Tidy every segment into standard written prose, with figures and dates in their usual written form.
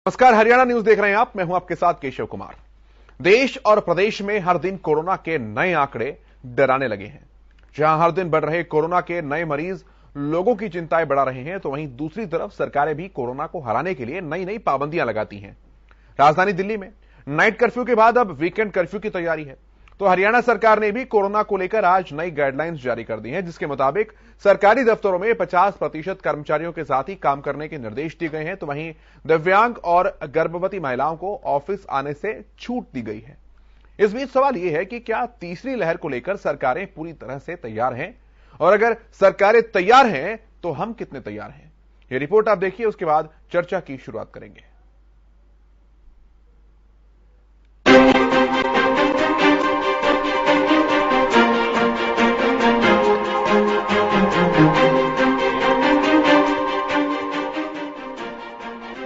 नमस्कार, हरियाणा न्यूज देख रहे हैं आप। मैं हूं आपके साथ केशव कुमार। देश और प्रदेश में हर दिन कोरोना के नए आंकड़े डराने लगे हैं। जहां हर दिन बढ़ रहे कोरोना के नए मरीज लोगों की चिंताएं बढ़ा रहे हैं, तो वहीं दूसरी तरफ सरकारें भी कोरोना को हराने के लिए नई नई पाबंदियां लगाती हैं। राजधानी दिल्ली में नाइट कर्फ्यू के बाद अब वीकेंड कर्फ्यू की तैयारी है। तो हरियाणा सरकार ने भी कोरोना को लेकर आज नई गाइडलाइंस जारी कर दी हैं, जिसके मुताबिक सरकारी दफ्तरों में 50% कर्मचारियों के साथ ही काम करने के निर्देश दिए गए हैं। तो वहीं दिव्यांग और गर्भवती महिलाओं को ऑफिस आने से छूट दी गई है। इस बीच सवाल यह है कि क्या तीसरी लहर को लेकर सरकारें पूरी तरह से तैयार हैं, और अगर सरकारें तैयार हैं तो हम कितने तैयार हैं? यह रिपोर्ट आप देखिए, उसके बाद चर्चा की शुरुआत करेंगे।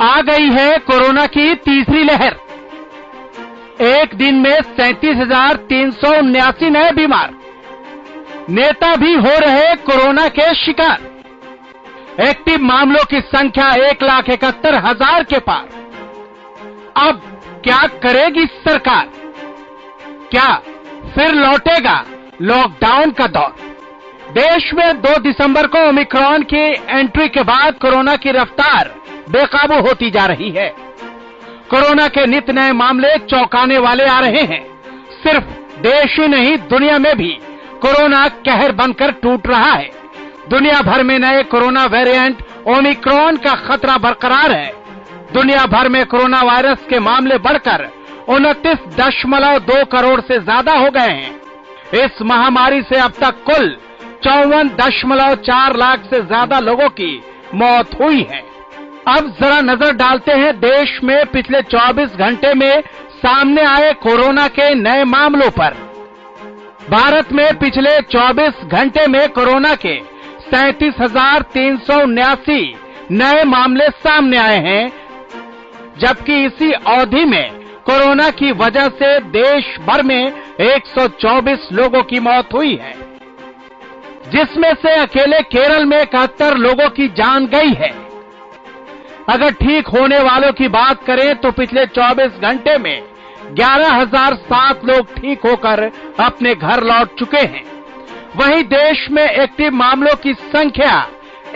आ गई है कोरोना की तीसरी लहर। एक दिन में 37,379 नए बीमार, नेता भी हो रहे कोरोना के शिकार। एक्टिव मामलों की संख्या 1,71,000 के पार। अब क्या करेगी सरकार? क्या फिर लौटेगा लॉकडाउन का दौर? देश में 2 दिसंबर को ओमिक्रॉन की एंट्री के बाद कोरोना की रफ्तार बेकाबू होती जा रही है। कोरोना के नित नए मामले चौंकाने वाले आ रहे हैं। सिर्फ देश ही नहीं, दुनिया में भी कोरोना कहर बनकर टूट रहा है। दुनिया भर में नए कोरोना वेरिएंट ओमिक्रॉन का खतरा बरकरार है। दुनिया भर में कोरोना वायरस के मामले बढ़कर 29.2 करोड़ से ज्यादा हो गए हैं। इस महामारी से अब तक कुल 54.4 लाख से ज्यादा लोगों की मौत हुई है। अब जरा नजर डालते हैं देश में पिछले 24 घंटे में सामने आए कोरोना के नए मामलों पर। भारत में पिछले 24 घंटे में कोरोना के 37,379 नए मामले सामने आए हैं, जबकि इसी अवधि में कोरोना की वजह से देश भर में 124 लोगों की मौत हुई है, जिसमें से अकेले केरल में 71 लोगों की जान गई है। अगर ठीक होने वालों की बात करें तो पिछले 24 घंटे में 11,007 लोग ठीक होकर अपने घर लौट चुके हैं। वहीं देश में एक्टिव मामलों की संख्या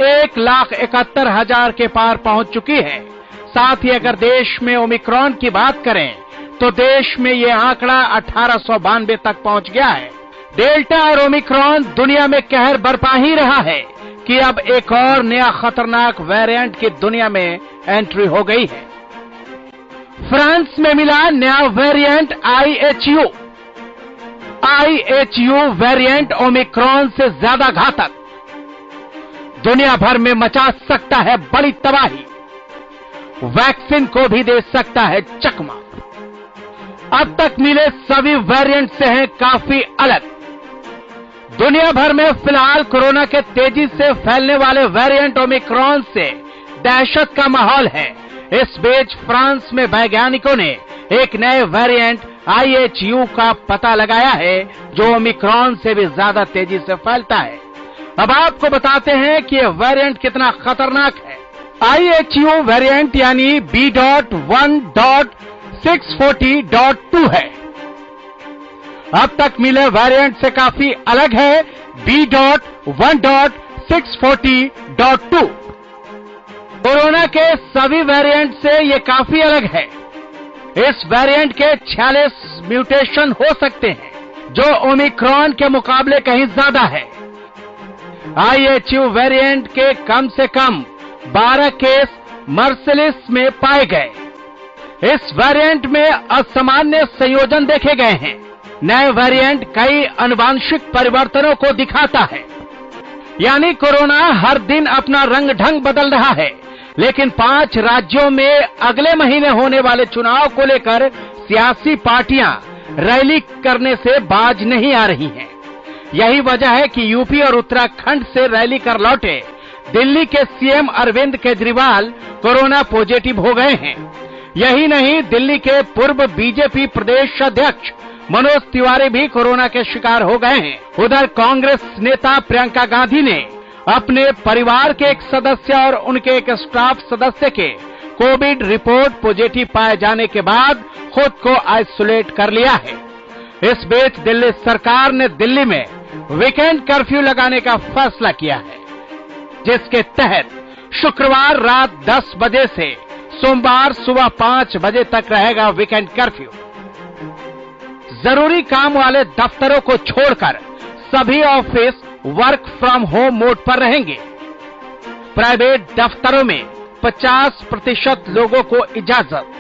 1,71,000 के पार पहुंच चुकी है। साथ ही अगर देश में ओमिक्रॉन की बात करें तो देश में ये आंकड़ा 1,892 तक पहुंच गया है। डेल्टा और ओमिक्रॉन दुनिया में कहर बरपा ही रहा है कि अब एक और नया खतरनाक वेरिएंट की दुनिया में एंट्री हो गई है। फ्रांस में मिला नया वेरिएंट IHU वेरिएंट ओमिक्रॉन से ज्यादा घातक, दुनिया भर में मचा सकता है बड़ी तबाही, वैक्सीन को भी दे सकता है चकमा। अब तक मिले सभी वेरिएंट से हैं काफी अलग। दुनिया भर में फिलहाल कोरोना के तेजी से फैलने वाले वेरिएंट ओमिक्रॉन से दहशत का माहौल है। इस बीच फ्रांस में वैज्ञानिकों ने एक नए वेरिएंट IHU का पता लगाया है, जो ओमिक्रॉन से भी ज्यादा तेजी से फैलता है। अब आपको बताते हैं कि यह वेरिएंट कितना खतरनाक है। IHU वेरिएंट यानी B.1.640.2 है। अब तक मिले वेरिएंट से काफी अलग है B.1.640.2। कोरोना के सभी वेरिएंट से ये काफी अलग है। इस वेरिएंट के 46 म्यूटेशन हो सकते हैं, जो ओमिक्रॉन के मुकाबले कहीं ज्यादा है। IHU वेरिएंट के कम से कम 12 केस मर्सिलिस में पाए गए। इस वेरिएंट में असामान्य संयोजन देखे गए हैं। नए वेरिएंट कई आनुवंशिक परिवर्तनों को दिखाता है, यानी कोरोना हर दिन अपना रंग ढंग बदल रहा है। लेकिन 5 राज्यों में अगले महीने होने वाले चुनाव को लेकर सियासी पार्टियां रैली करने से बाज नहीं आ रही हैं। यही वजह है कि यूपी और उत्तराखंड से रैली कर लौटे दिल्ली के CM Arvind Kejriwal corona positive हो गए हैं। यही नहीं, दिल्ली के पूर्व बीजेपी प्रदेश अध्यक्ष मनोज तिवारी भी कोरोना के शिकार हो गए हैं। उधर कांग्रेस नेता प्रियंका गांधी ने अपने परिवार के एक सदस्य और उनके एक स्टाफ सदस्य के कोविड रिपोर्ट पॉजिटिव पाए जाने के बाद खुद को आइसोलेट कर लिया है। इस बीच दिल्ली सरकार ने दिल्ली में वीकेंड कर्फ्यू लगाने का फैसला किया है, जिसके तहत शुक्रवार रात 10 बजे से सोमवार सुबह 5 बजे तक रहेगा वीकेंड कर्फ्यू। जरूरी काम वाले दफ्तरों को छोड़कर सभी office work from home mode पर रहेंगे। प्राइवेट दफ्तरों में 50% लोगों को इजाजत।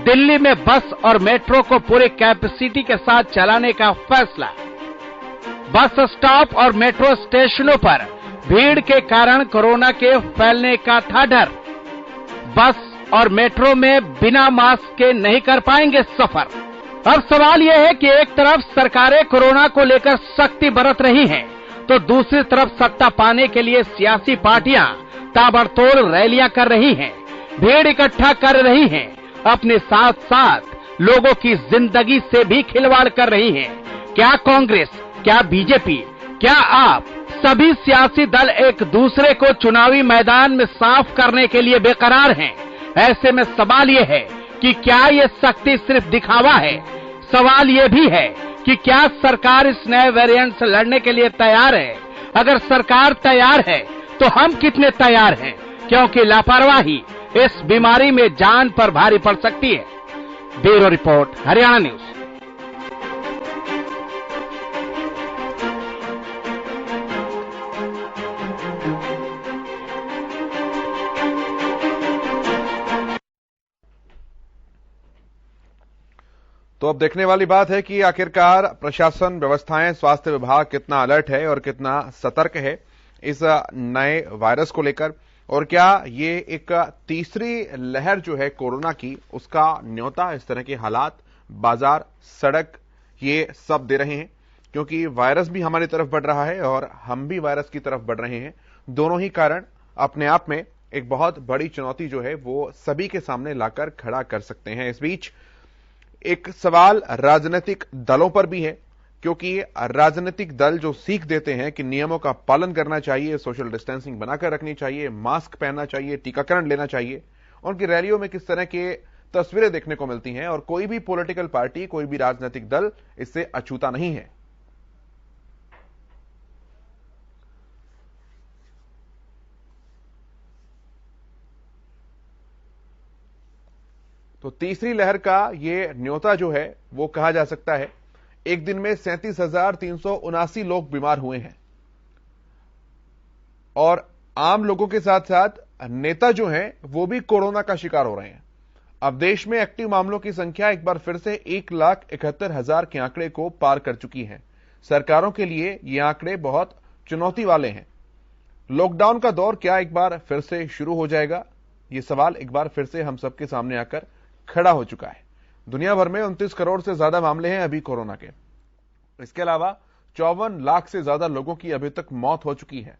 दिल्ली में बस और मेट्रो को पूरी कैपेसिटी के साथ चलाने का फैसला। बस स्टॉप और मेट्रो स्टेशनों पर भीड़ के कारण कोरोना के फैलने का था डर। बस और मेट्रो में बिना मास्क के नहीं कर पाएंगे सफर। अब सवाल यह है कि एक तरफ सरकारें कोरोना को लेकर सख्ती बरत रही हैं, तो दूसरी तरफ सत्ता पाने के लिए सियासी पार्टियां ताबड़तोड़ रैलियां कर रही हैं, भीड़ इकट्ठा कर रही हैं, अपने साथ साथ लोगों की जिंदगी से भी खिलवाड़ कर रही हैं। क्या कांग्रेस, क्या बीजेपी, क्या आप सभी सियासी दल एक दूसरे को चुनावी मैदान में साफ करने के लिए बेकरार हैं? ऐसे में सवाल यह है कि क्या ये सख्ती सिर्फ दिखावा है? सवाल ये भी है कि क्या सरकार इस नए वेरिएंट से लड़ने के लिए तैयार है? अगर सरकार तैयार है तो हम कितने तैयार हैं? क्योंकि लापरवाही इस बीमारी में जान पर भारी पड़ सकती है। Bureau report, Haryana news. तो अब देखने वाली बात है कि आखिरकार प्रशासन, व्यवस्थाएं, स्वास्थ्य विभाग कितना अलर्ट है और कितना सतर्क है इस नए वायरस को लेकर, और क्या ये एक तीसरी लहर जो है कोरोना की, उसका न्योता इस तरह के हालात, बाजार, सड़क, ये सब दे रहे हैं। क्योंकि वायरस भी हमारी तरफ बढ़ रहा है और हम भी वायरस की तरफ बढ़ रहे हैं। दोनों ही कारण अपने आप में एक बहुत बड़ी चुनौती जो है वो सभी के सामने लाकर खड़ा कर सकते हैं। इस बीच एक सवाल राजनीतिक दलों पर भी है, क्योंकि राजनीतिक दल जो सीख देते हैं कि नियमों का पालन करना चाहिए, सोशल डिस्टेंसिंग बनाकर रखनी चाहिए, मास्क पहनना चाहिए, टीकाकरण लेना चाहिए, उनकी रैलियों में किस तरह के तस्वीरें देखने को मिलती हैं, और कोई भी पॉलिटिकल पार्टी, कोई भी राजनीतिक दल इससे अछूता नहीं है। तो तीसरी लहर का ये न्योता जो है वो कहा जा सकता है। एक दिन में 37,379 लोग बीमार हुए हैं, और आम लोगों के साथ साथ नेता जो हैं वो भी कोरोना का शिकार हो रहे हैं। अब देश में एक्टिव मामलों की संख्या एक बार फिर से 1,71,000 के आंकड़े को पार कर चुकी है। सरकारों के लिए ये आंकड़े बहुत चुनौती वाले हैं। लॉकडाउन का दौर क्या एक बार फिर से शुरू हो जाएगा? ये सवाल एक बार फिर से हम सबके सामने आकर खड़ा हो चुका है। दुनिया भर में 29 करोड़ से ज्यादा मामले हैं अभी कोरोना के। इसके अलावा 54 लाख से ज्यादा लोगों की अभी तक मौत हो चुकी है।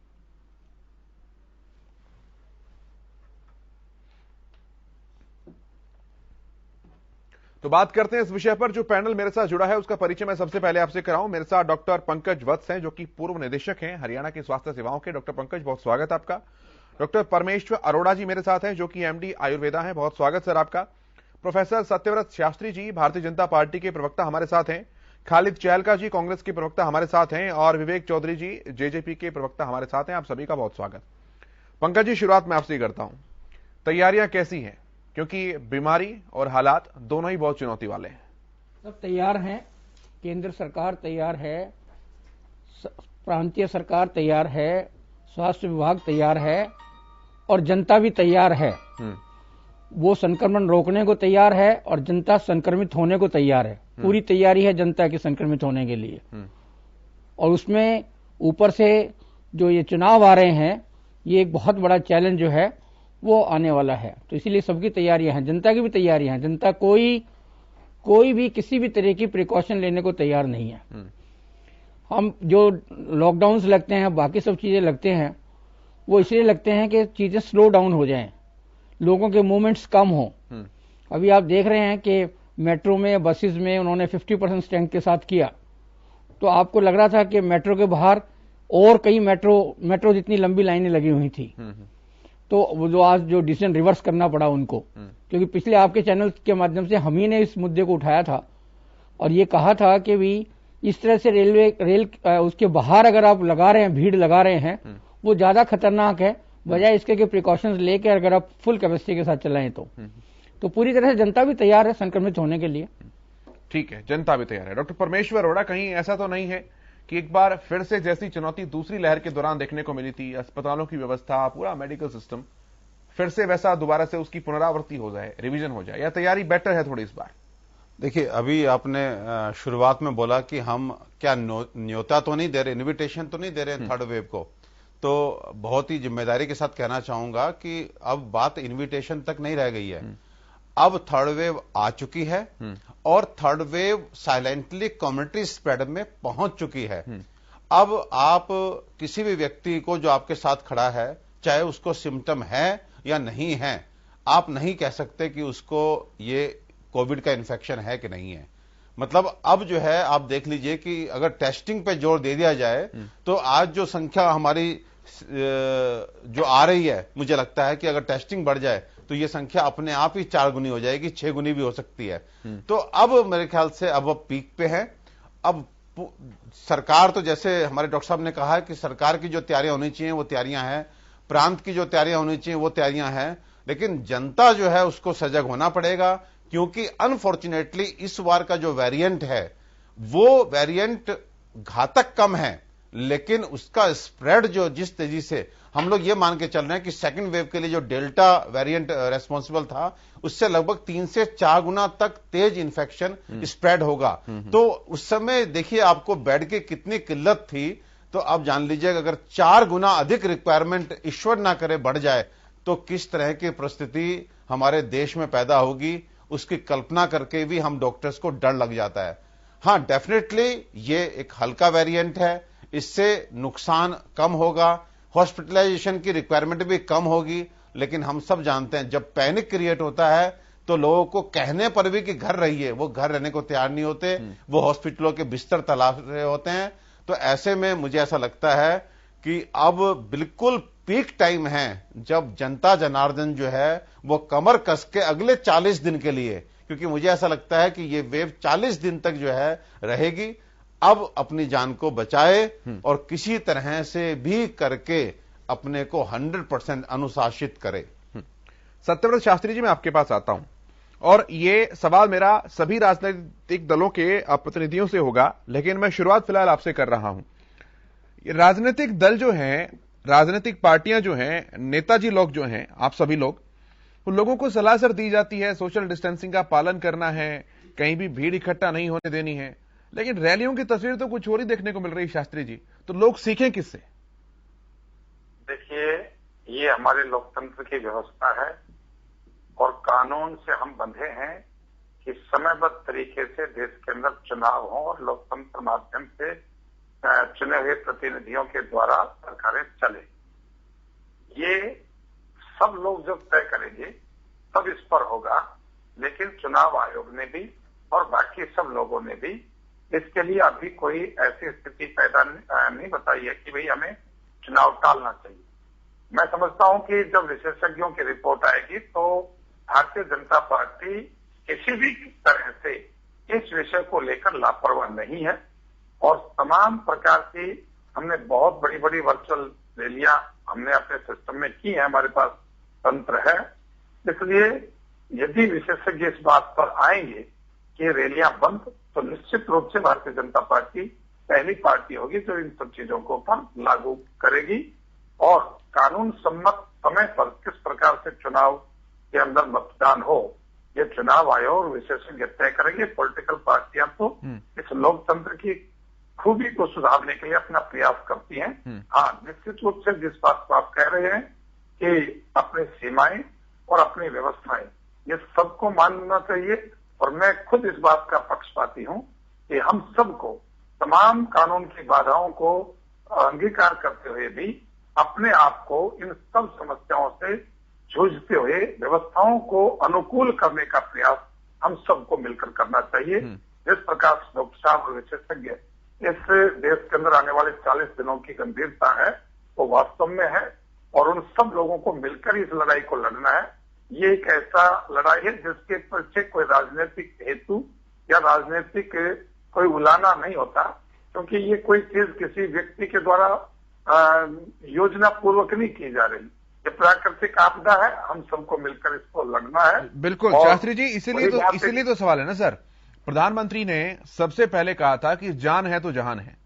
तो बात करते हैं इस विषय पर। जो पैनल मेरे साथ जुड़ा है उसका परिचय मैं सबसे पहले आपसे कराऊं। मेरे साथ डॉक्टर पंकज वत्स हैं, जो कि पूर्व निदेशक हैं हरियाणा की स्वास्थ्य सेवाओं के। डॉक्टर पंकज, बहुत स्वागत आपका। डॉक्टर परमेश्वर अरोड़ा जी मेरे साथ हैं, जो कि एमडी आयुर्वेदा हैं। बहुत स्वागत सर आपका। प्रोफेसर सत्यव्रत शास्त्री जी भारतीय जनता पार्टी के प्रवक्ता हमारे साथ हैं। खालिद चहलका जी कांग्रेस के प्रवक्ता हमारे साथ हैं, और विवेक चौधरी जी जेजेपी के प्रवक्ता हमारे साथ हैं। आप सभी का बहुत स्वागत। पंकज जी, शुरुआत मैं आपसे ही करता हूं, तैयारियां कैसी हैं? क्योंकि बीमारी और हालात दोनों ही बहुत चुनौती वाले हैं। सब तैयार हैं। केंद्र सरकार तैयार है, प्रांतीय सरकार तैयार है, स्वास्थ्य विभाग तैयार है, और जनता भी तैयार है। वो संक्रमण रोकने को तैयार है और जनता संक्रमित होने को तैयार है। पूरी तैयारी है जनता की संक्रमित होने के लिए। और उसमें ऊपर से जो ये चुनाव आ रहे हैं, ये एक बहुत बड़ा चैलेंज जो है वो आने वाला है। तो इसीलिए सबकी तैयारियां हैं, जनता की भी तैयारियां हैं। जनता कोई भी किसी भी तरह की प्रिकॉशन लेने को तैयार नहीं है। हम जो लॉकडाउन लगते हैं, बाकी सब चीजें लगते हैं, वो इसलिए लगते हैं कि चीजें स्लो डाउन हो जाएं, लोगों के मूवमेंट्स कम हो। अभी आप देख रहे हैं कि मेट्रो में, बसेस में उन्होंने 50% स्ट्रेंथ के साथ किया, तो आपको लग रहा था कि मेट्रो के बाहर और कई मेट्रो जितनी लंबी लाइनें लगी हुई थी। तो वो जो आज जो डिसीजन रिवर्स करना पड़ा उनको, क्योंकि पिछले आपके चैनल के माध्यम से हम ही ने इस मुद्दे को उठाया था और ये कहा था कि भी इस तरह से रेल उसके बाहर अगर आप लगा रहे हैं, भीड़ लगा रहे हैं, वो ज्यादा खतरनाक है बजाय इसके कि प्रिकॉशंस लेकर अगर आप फुल कैपेसिटी के साथ चलाएं तो पूरी तरह से जनता भी तैयार है संक्रमित होने के लिए। ठीक है, जनता भी तैयार है। डॉक्टर परमेश्वर अरोड़ा, कहीं ऐसा तो नहीं है कि एक बार फिर से जैसी चुनौती दूसरी लहर के दौरान देखने को मिली थी, अस्पतालों की व्यवस्था, पूरा मेडिकल सिस्टम, फिर से वैसा दोबारा से उसकी पुनरावृत्ति हो जाए, रिवीजन हो जाए, या तैयारी बेटर है थोड़ी इस बार? देखिए, अभी आपने शुरुआत में बोला कि हम क्या न्योता तो नहीं दे रहे, इन्विटेशन तो नहीं दे रहे थर्ड वेव को, तो बहुत ही जिम्मेदारी के साथ कहना चाहूंगा कि अब बात इन्विटेशन तक नहीं रह गई है। अब थर्ड वेव आ चुकी है और third wave silently community spread में पहुंच चुकी है। अब आप किसी भी व्यक्ति को जो आपके साथ खड़ा है, चाहे उसको सिम्टम है या नहीं है, आप नहीं कह सकते कि उसको ये कोविड का इन्फेक्शन है कि नहीं है। मतलब अब जो है आप देख लीजिए कि अगर टेस्टिंग पे जोर दे दिया जाए तो आज जो संख्या हमारी जो आ रही है, मुझे लगता है कि अगर टेस्टिंग बढ़ जाए तो ये संख्या अपने आप ही 4 गुनी हो जाएगी, 6 गुनी भी हो सकती है। तो अब मेरे ख्याल से अब पीक पे है। अब सरकार तो जैसे हमारे डॉक्टर साहब ने कहा है कि सरकार की जो तैयारियां होनी चाहिए वो तैयारियां हैं, प्रांत की जो तैयारियां होनी चाहिए वो तैयारियां हैं, लेकिन जनता जो है उसको सजग होना पड़ेगा, क्योंकि अनफॉर्चुनेटली इस बार का जो वेरिएंट है वो वेरिएंट घातक कम है, लेकिन उसका स्प्रेड जो जिस तेजी से हम लोग ये मान के चल रहे हैं कि सेकंड वेव के लिए जो डेल्टा वेरिएंट रेस्पॉन्सिबल था, उससे लगभग 3 से 4 गुना तक तेज इन्फेक्शन स्प्रेड होगा। तो उस समय देखिए आपको बेड की कितनी किल्लत थी, तो आप जान लीजिएगा अगर 4 गुना अधिक रिक्वायरमेंट ईश्वर ना करे बढ़ जाए तो किस तरह की परिस्थिति हमारे देश में पैदा होगी, उसकी कल्पना करके भी हम डॉक्टर्स को डर लग जाता है। हाँ, डेफिनेटली ये एक हल्का वेरिएंट है, इससे नुकसान कम होगा, हॉस्पिटलाइजेशन की रिक्वायरमेंट भी कम होगी, लेकिन हम सब जानते हैं जब पैनिक क्रिएट होता है तो लोगों को कहने पर भी कि घर रहिए, वो घर रहने को तैयार नहीं होते, वो हॉस्पिटलों के बिस्तर तलाश रहे होते हैं। तो ऐसे में मुझे ऐसा लगता है कि अब बिल्कुल पीक टाइम है जब जनता जनार्दन जो है वो कमर कस के अगले 40 दिन के लिए, क्योंकि मुझे ऐसा लगता है कि ये वेव 40 दिन तक जो है रहेगी, अब अपनी जान को बचाए और किसी तरह से भी करके अपने को 100% अनुशासित करे। सत्यव्रत शास्त्री जी, मैं आपके पास आता हूं और ये सवाल मेरा सभी राजनीतिक दलों के प्रतिनिधियों से होगा, लेकिन मैं शुरुआत फिलहाल आपसे कर रहा हूं। राजनीतिक दल जो हैं, राजनीतिक पार्टियां जो हैं, नेताजी लोग जो हैं, आप सभी लोग, उन लोगों को सलाह सर दी जाती है सोशल डिस्टेंसिंग का पालन करना है, कहीं भी भीड़ इकट्ठा नहीं होने देनी है, लेकिन रैलियों की तस्वीर तो कुछ और ही देखने को मिल रही है शास्त्री जी। तो लोग सीखें किससे? देखिए, ये हमारे लोकतंत्र की व्यवस्था है और कानून से हम बंधे हैं कि समयबद्ध तरीके से देश के अंदर चुनाव हो और लोकतंत्र माध्यम से चुने हुए प्रतिनिधियों के द्वारा सरकारें चले। ये सब लोग जब तय करेंगे तब इस पर होगा, लेकिन चुनाव आयोग ने भी और बाकी सब लोगों ने भी इसके लिए अभी कोई ऐसी स्थिति पैदा नहीं बताई है कि भाई हमें चुनाव टालना चाहिए। मैं समझता हूं कि जब विशेषज्ञों की रिपोर्ट आएगी तो भारतीय जनता पार्टी किसी भी तरह से इस विषय को लेकर लापरवाह नहीं है और तमाम प्रकार की हमने बहुत बड़ी बड़ी वर्चुअल रैलियां हमने अपने सिस्टम में की है, हमारे पास तंत्र है। इसलिए यदि विशेषज्ञ इस बात पर आएंगे कि रैलियां बंद, तो निश्चित रूप से भारतीय जनता पार्टी पहली पार्टी होगी जो इन सब चीजों को पर लागू करेगी और कानून सम्मत समय पर किस प्रकार से चुनाव के अंदर मतदान हो, ये चुनाव आयोग और विशेषज्ञ तय करेंगे। पॉलिटिकल पार्टियां तो इस लोकतंत्र की खूबी को सुधारने के लिए अपना प्रयास करती हैं। हाँ, निश्चित रूप से जिस बात को आप कह रहे हैं कि अपनी सीमाएं और अपनी व्यवस्थाएं, ये सबको मानना चाहिए और मैं खुद इस बात का पक्षपाती हूं कि हम सबको तमाम कानून की बाधाओं को अंगीकार करते हुए भी अपने आप को इन सब समस्याओं से जूझते हुए व्यवस्थाओं को अनुकूल करने का प्रयास हम सबको मिलकर करना चाहिए। जिस प्रकार से डॉक्टर साहब और विशेषज्ञ इस देश के अंदर आने वाले 40 दिनों की गंभीरता है वो वास्तव में है और उन सब लोगों को मिलकर इस लड़ाई को लड़ना है। ये एक ऐसा लड़ाई है जिसके पीछे कोई राजनीतिक हेतु या राजनीतिक कोई उलाना नहीं होता, क्योंकि ये कोई चीज किसी व्यक्ति के द्वारा योजना पूर्वक नहीं की जा रही। ये प्राकृतिक आपदा है, हम सबको मिलकर इसको लड़ना है। बिल्कुल शास्त्री जी, इसीलिए तो सवाल है ना सर। प्रधानमंत्री ने सबसे पहले कहा था कि जान है तो जहान है।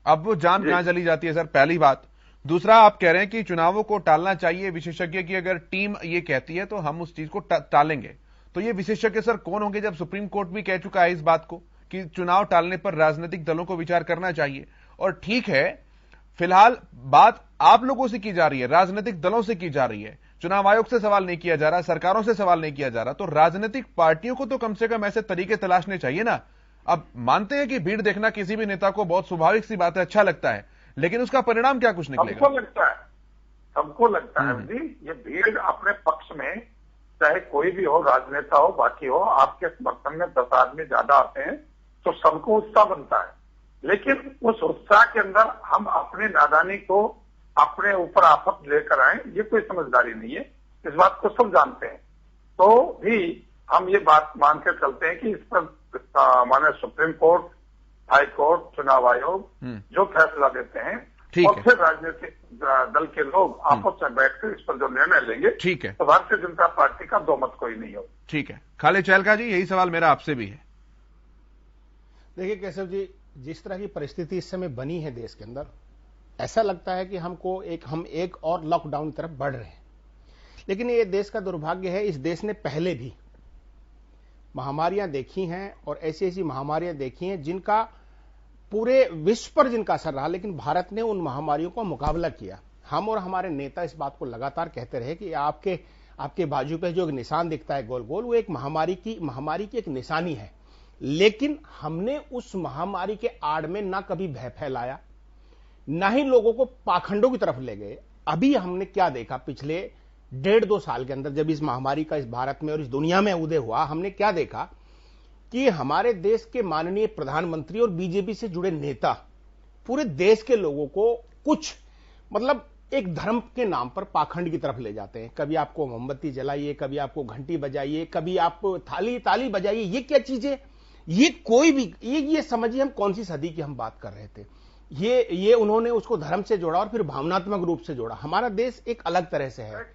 अब वो जान कहां चली जाती है सर, पहली बात। दूसरा, आप कह रहे हैं कि चुनावों को टालना चाहिए, विशेषज्ञ की अगर टीम ये कहती है तो हम उस चीज को टालेंगे। तो ये विशेषज्ञ सर कौन होंगे, जब सुप्रीम कोर्ट भी कह चुका है इस बात को कि चुनाव टालने पर राजनीतिक दलों को विचार करना चाहिए। और ठीक है, फिलहाल बात आप लोगों से की जा रही है, राजनीतिक दलों से की जा रही है, चुनाव आयोग से सवाल नहीं किया जा रहा, सरकारों से सवाल नहीं किया जा रहा। तो राजनीतिक पार्टियों को तो कम से कम ऐसे तरीके तलाशने चाहिए ना। अब मानते हैं कि भीड़ देखना किसी भी नेता को बहुत स्वाभाविक सी बात है, अच्छा लगता है, लेकिन उसका परिणाम क्या कुछ निकलेगा? सबको लगता है जी, ये भीड़ अपने पक्ष में, चाहे कोई भी हो, राजनेता हो, बाकी हो, आपके समर्थन में 10 आदमी ज्यादा आते हैं तो सबको उत्साह बनता है। लेकिन उस उत्साह के अंदर हम अपने नादानी को अपने ऊपर आफत लेकर आए, ये कोई समझदारी नहीं है। इस बात को सब जानते हैं, तो भी हम ये बात मान कर चलते हैं कि इस पर माननीय सुप्रीम कोर्ट, हाई कोर्ट, चुनाव आयोग जो फैसला देते हैं और फिर राजनीतिक दल के लोग आपस में बैठकर इस पर जो निर्णय लेंगे, ठीक है, तो भारतीय जनता पार्टी का दो मत कोई नहीं हो। ठीक है। खालिद चहलका जी, यही सवाल मेरा आपसे भी है। देखिए केशव जी, जिस तरह की परिस्थिति इस समय बनी है देश के अंदर, ऐसा लगता है कि हम एक और लॉकडाउन की तरफ बढ़ रहे हैं। लेकिन ये देश का दुर्भाग्य है, इस देश ने पहले भी महामारियां देखी हैं और ऐसी ऐसी महामारियां देखी हैं जिनका पूरे विश्व पर जिनका असर रहा, लेकिन भारत ने उन महामारियों का मुकाबला किया। हम और हमारे नेता इस बात को लगातार कहते रहे कि आपके बाजू पे जो एक निशान दिखता है गोल गोल, वो एक महामारी की एक निशानी है। लेकिन हमने उस महामारी के आड़ में ना कभी भय फैलाया, ना ही लोगों को पाखंडों की तरफ ले गए। अभी हमने क्या देखा पिछले 1.5-2 साल के अंदर, जब इस महामारी का इस भारत में और इस दुनिया में उदय हुआ, हमने क्या देखा कि हमारे देश के माननीय प्रधानमंत्री और बीजेपी से जुड़े नेता पूरे देश के लोगों को कुछ मतलब एक धर्म के नाम पर पाखंड की तरफ ले जाते हैं। कभी आपको मोमबत्ती जलाइए, कभी आपको घंटी बजाइए, कभी आप ताली बजाइए। ये क्या चीज है? ये कोई भी ये समझिए हम कौन सी सदी की हम बात कर रहे थे। ये उन्होंने उसको धर्म से जोड़ा और फिर भावनात्मक रूप से जोड़ा। हमारा देश एक अलग तरह से है,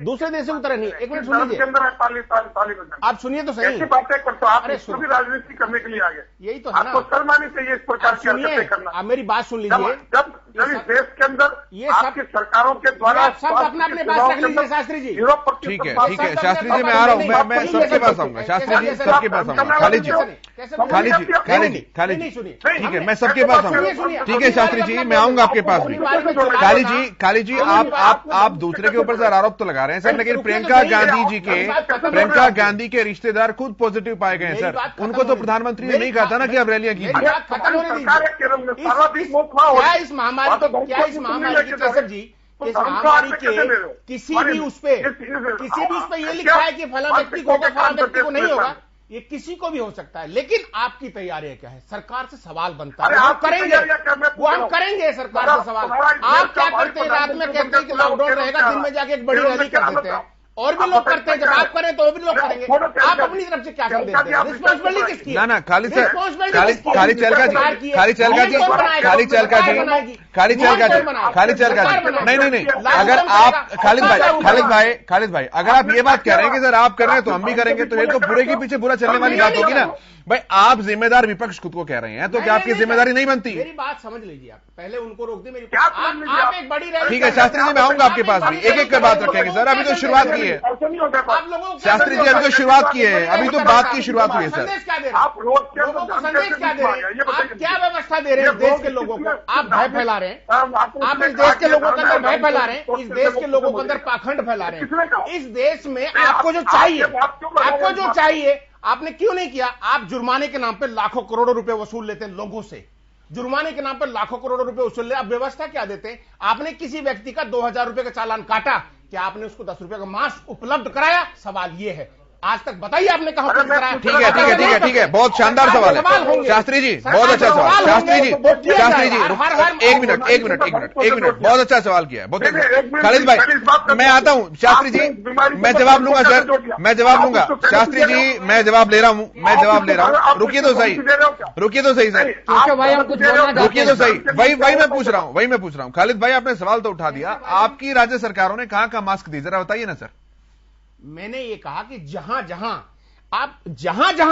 दूसरे देशों की तरह नहीं। एक मिनट सुन लीजिए, आप सुनिए तो सही। ऐसी बातें करते हो आप, इसको भी राजनीति करने के लिए आ गए। यही तो है ना, आपको शर्म आनी चाहिए इस प्रकार की हरकतें करना। आप मेरी बात सुन लीजिए। जब इस देश के अंदर ये आपकी सरकारों के द्वारा सब अपना अपने पास रख लीजिए शास्त्री जी। ठीक है शास्त्री जी, मैं आ रहा हूं, मैं सबके पास आऊंगा। शास्त्री जी सबके पास आऊंगा। खालिद जी, ठीक है, मैं सबके पास आऊंगा। ठीक है शास्त्री जी, मैं आऊंगा आपके पास भी। खालिद जी, आप दूसरे के ऊपर सर आरोप तो लगा रहे हैं सर, लेकिन प्रियंका गांधी के रिश्तेदार खुद पॉजिटिव पाए गए हैं सर। उनको तो प्रधानमंत्री ने नहीं कहा था ना कि आप रैलियां कीजिए। इस महामारी की केशव जी, इस महामारी के किसी भी उस पे ये लिखा है कि फला व्यक्ति को होगा, फला व्यक्ति को नहीं होगा। ये किसी को भी हो सकता है, लेकिन आपकी तैयारी क्या है? सरकार से सवाल बनता है, हम करेंगे सरकार से सवाल। आप क्या करते हैं? रात में कहते हैं कि लॉकडाउन रहेगा, दिन में जाके एक बड़ी रैली कर देते हैं। और भी लोग करते हैं, जब आप करें तो भी लोग करेंगे। आप अपनी तरफ से क्या कर देते हैं? रिस्पॉन्सिबिलिटी किसकी है? ना खालिद चहलका जी, नहीं, अगर आप खालिद भाई अगर आप ये बात कह रहे हैं कि सर आप कर रहे हैं तो हम भी करेंगे, तो ये तो बुरे के पीछे बुरा चलने वाली बात होगी ना भाई। आप जिम्मेदार विपक्ष खुद को कह रहे हैं, तो क्या आपकी जिम्मेदारी नहीं बनती? मेरी बात समझ लीजिए, आप पहले उनको रोक दे। मेरी आप एक बड़ी रैली, ठीक है शास्त्री जी, मैं आऊंगा आपके पास भी, एक कर बात रखेंगे सर। अभी तो शुरुआत की है शास्त्री जी, अभी तो शुरुआत की है, अभी तो बात की शुरुआत हुई है सर। आप लोगों को संदेश क्या दे रहे हैं? आप क्या व्यवस्था दे रहे हैं देश के लोगों को? आप भय फैला रहे हैं, आप इस देश के लोगों के अंदर भय फैला रहे हैं, इस देश के लोगों के अंदर पाखंड फैला रहे हैं। इस देश में आपको जो चाहिए आपने क्यों नहीं किया? आप जुर्माने के नाम पे लाखों करोड़ों रुपए वसूल लेते हैं लोगों से, जुर्माने के नाम पर लाखों करोड़ों रुपए वसूल ले। आप व्यवस्था क्या देते हैं? आपने किसी व्यक्ति का 2000 रुपए का चालान काटा, क्या आपने उसको 10 रुपए का मास्क उपलब्ध कराया? सवाल यह है। आज तक बताइए आपने कहां कुछ कराया? ठीक है, ठीक है, ठीक है, ठीक है, बहुत शानदार सवाल है शास्त्री जी, बहुत अच्छा सवाल शास्त्री जी, शास्त्री जी, एक मिनट, एक मिनट, एक मिनट, एक मिनट, बहुत अच्छा सवाल किया है, बहुत। खालिद भाई मैं आता हूं, शास्त्री जी मैं जवाब लूंगा सर, मैं जवाब लूंगा शास्त्री जी, मैं जवाब ले रहा हूं, मैं जवाब ले रहा हूं, रुकिए तो सही, रुकिए तो सही सर, रुकिए तो सही, वही मैं पूछ रहा हूं, वही मैं पूछ रहा हूं। खालिद भाई आपने सवाल तो उठा दिया, आपकी राज्य सरकारों ने कहां कहां मास्क दी, जरा बताइए ना सर। मैंने ये कहा कि जहां जहां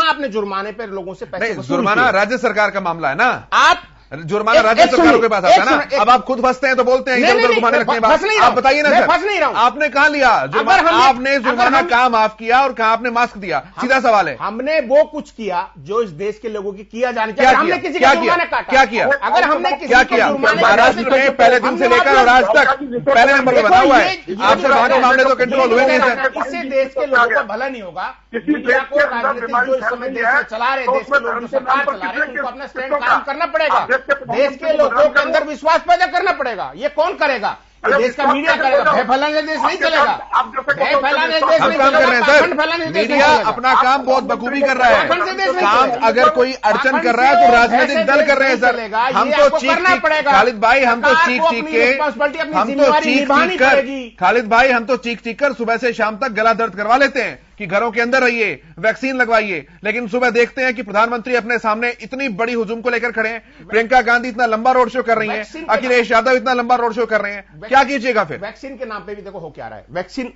आपने जुर्माने पर लोगों से पैसे वसूल जुर्माना राज्य सरकार का मामला है ना, आप जुर्माना राज्य सरकारों के पास आता है ना। अब आप खुद फंसते हैं तो बोलते हैं इधर उधर घुमाने लगते हैं बात। आप बताइए ना सर, फंस नहीं रहा हूं। आपने कहां लिया जुर्माना, आपने जुर्माना कहां माफ किया और कहां आपने मास्क दिया, सीधा सवाल है। हमने वो कुछ किया जो इस देश के लोगों की किया जाना चाहिए। हमने किसी का जुर्माना काटा, क्या किया, अगर हमने क्या किया महाराष्ट्र में पहले दिन से लेकर और आज तक पहले नंबर पर बना हुआ है, आपसे वहां के मामले तो कंट्रोल हुए नहीं सर। इससे देश के लोगों का भला नहीं होगा। मीडिया को राजनीतिक जो इस समय देश में चला रहे, देश के लोग जो सरकार चला रहे, उनको अपना स्टैंड कायम करना पड़ेगा। देश के लोगों के अंदर विश्वास पैदा करना पड़ेगा। ये कौन करेगा? ये देश का मीडिया करेगा। भय फैलाने देश नहीं चलेगा, भय फैलाने देश हम नहीं काम कर रहे हैं चलेगा। सर, मीडिया अपना काम बहुत बखूबी कर रहा है, काम अगर कोई अड़चन कर रहा है तो राजनीतिक दल कर रहे हैं सर। हम तो चीख खालिद भाई, हम तो चीख कर खालिद भाई, हम तो चीख कर सुबह से शाम तक गला दर्द करवा लेते हैं कि घरों के अंदर रहिए, वैक्सीन लगवाइए, लेकिन सुबह देखते हैं कि प्रधानमंत्री अपने सामने इतनी बड़ी हुजूम को लेकर खड़े हैं, प्रियंका गांधी इतना लंबा रोड शो कर रही हैं, अखिलेश यादव इतना लंबा रोड शो कर रहे हैं, क्या कीजिएगा फिर? वैक्सीन के नाम पे भी देखो हो क्या रहा है, वैक्सीन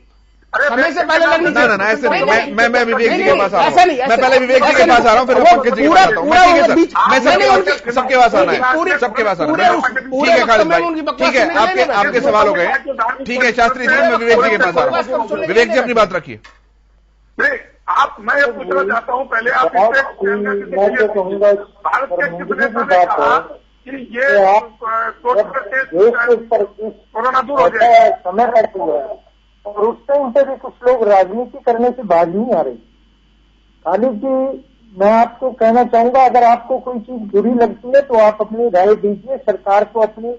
समय से पहले लगनी चाहिए। ना ऐसे नहीं, मैं विवेक जी के पास आ रहा हूं, मैं पहले विवेक जी के पास आ रहा हूं, फिर पंकज जी के पास आता हूं। मैं सबके पास आना है, सबके पास आना है। ठीक है खालिद भाई, ठीक है, आपके सवाल हो गए, ठीक है शास्त्री जी, मैं विवेक जी के पास आ रहा हूं। विवेक जी अपनी बात रखिए। नहीं मैं ये पूछना चाहता हूँ, पहले आप कहूँगा भारत के कितने ने कहा कि ये कोरोना दूर हो जाए, समय कट हुआ है और उस टाइम पे भी कुछ लोग राजनीति करने से बाज नहीं आ रहे। खालिद जी मैं आपको कहना चाहूंगा, अगर आपको कोई चीज बुरी लगती है तो आप अपनी राय दीजिए, सरकार को अपनी